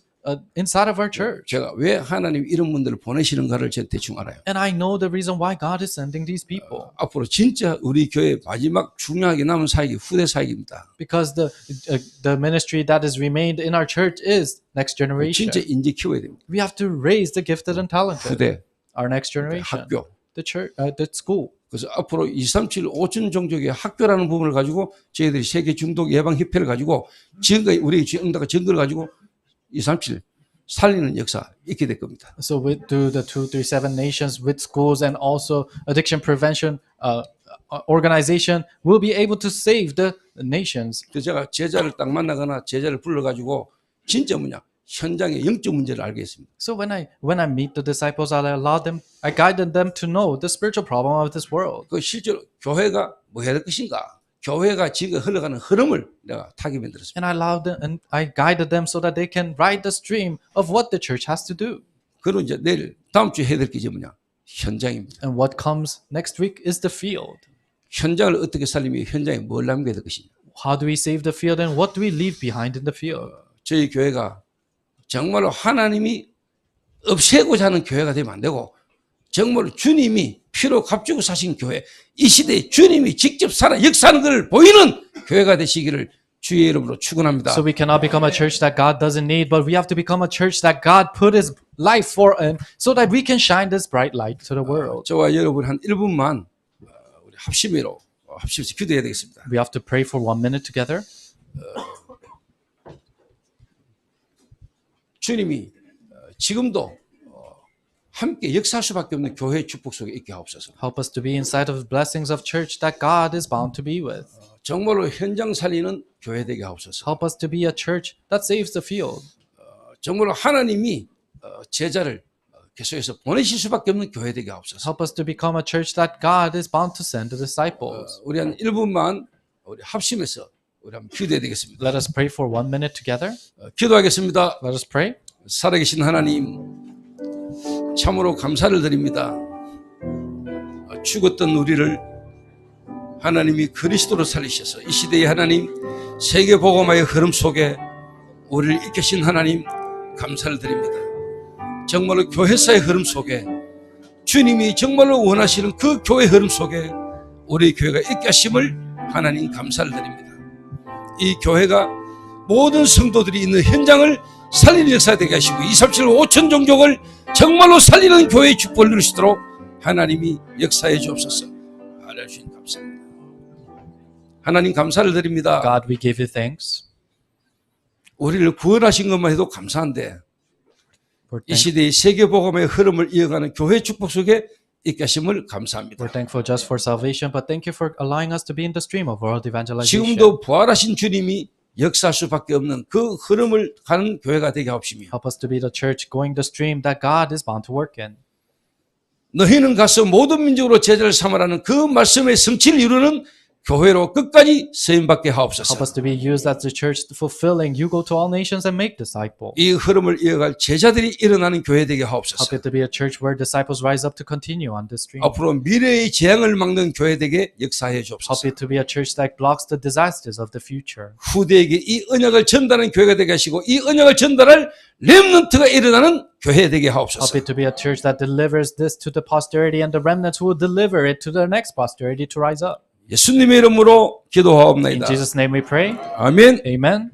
inside of our church. 제가 왜 하나님 이런 분들을 보내시는가를 제가 대충 알아요. And I know the reason why God is sending these people. 앞으로 진짜 우리 교회 마지막 중요하게 남은 사역이 후대 사역입니다. Because the ministry that is remained in our church is next generation. 진짜 인재 키워야 됩니다. We have to raise the gifted and talented. 후대, Our next generation. 학교. The church, the school. 그래서 앞으로 237 5천 종족의 학교라는 부분을 가지고 저희들이 세계 중독 예방 협회를 가지고 증거 우리 응답과 증거를 가지고 237 살리는 역사 있게 될 겁니다. So through the 237 nations with schools and also addiction prevention organization, we'll be able to save the nations. 그래서 제가 제자를 딱 만나거나 제자를 불러가지고 진짜 뭐냐 현장의 영적 문제를 알게 했습니다. So when I meet the disciples, I guided them to know the spiritual problem of this world. 그 실제로 교회가 뭐 해야 될 것인가? 교회가 지금 흘러가는 흐름을 내가 타게 만들었습니다. And I guided them so that they can ride the stream of what the church has to do. 그리고 이제 내일 다음 주에 해야 될 게 뭐냐? 현장입니다. And what comes next week is the field. 현장을 어떻게 살리며 현장에 뭘 남겨야 될 것이냐? How do we save the field and what do we leave behind in the field? 저희 교회가 정말로 하나님이 없애고자 하는 교회가 되면 안 되고 정말로 주님이 피로 값주고 사신 교회 이 시대에 주님이 직접 살아 역사하는 걸 보이는 교회가 되시기를 주의 이름으로 축원합니다. So we cannot become a church that God doesn't need, but we have to become a church that God put His life for in, so that we can shine this bright light to the world. 저와 여러분 한 1분만 우리 합심해서 기도해야 되겠습니다. We have to pray for 1 minute together. 주님이 지금도 함께 역사할 수밖에 없는 교회의 축복 속에 있게 하옵소서. Help us to be inside of the blessings of church that God is bound to be with. 정말로 현장 살리는 교회 되게 하옵소서. Help us to be a church that saves the field. 정말로 하나님이 제자를 계속해서 보내실 수밖에 없는 교회 되게 하옵소서. Help us to become a church that God is bound to send the disciples. 우리 한 1분만 우리 합심해서 우리 한번 기도해야 되겠습니다. Let us pray for 1 minute together. 기도하겠습니다. Let us pray. 살아계신 하나님, 참으로 감사를 드립니다. 죽었던 우리를 하나님이 그리스도로 살리셔서 이 시대의 하나님, 세계 복음화의 흐름 속에 우리를 이끄신 하나님 감사를 드립니다. 정말로 교회사의 흐름 속에 주님이 정말로 원하시는 그 교회 흐름 속에 우리 교회가 있게 하심을 하나님 감사를 드립니다. 이 교회가 모든 성도들이 있는 현장을 살리는 역사가 되게 하시고 237 5천 종족을 정말로 살리는 교회의 축복을 누리시도록 하나님이 역사해 주옵소서. 하나님 감사합니다. 하나님 감사를 드립니다. God, we give you thanks. 우리를 구원하신 것만 해도 감사한데 이 시대의 세계복음의 흐름을 이어가는 교회 축복 속에 있게 하심을 감사합니다. We're thankful just for salvation, but thank you for allowing us to be in the stream of world evangelization. 지금도 부활하신 주님이 역사할 수밖에 없는 그 흐름을 가는 교회가 되게 하옵시며 Help us to be the church going the stream that God is bound to work in. 너희는 가서 모든 민족으로 제자를 삼으라는 그 말씀의 성취를 이루는 교회로 끝까지 쓰임받게 Help 하옵소서. us to be used as the church fulfilling you go to all nations and make disciples. 이 흐름을 이어갈 제자들이 일어나는 교회 되게 Help 하옵소서. it to be a church where disciples rise up to continue on this stream. 앞으로 미래의 재앙을 막는 교회 되게 역사해 Help 주옵소서. it to be a church that blocks the disasters of the future. 후대에게 이 언약을 전달하는 교회가 되게 하시고 이 언약을 전달할 렘넌트가 일어나는 교회 되게 Help 하옵소서. it to be a church that delivers this to the posterity and the remnants who will deliver it to the next posterity to rise up. 예수님의 이름으로 In 기도하옵나이다. Jesus' name we pray. 아멘. Amen.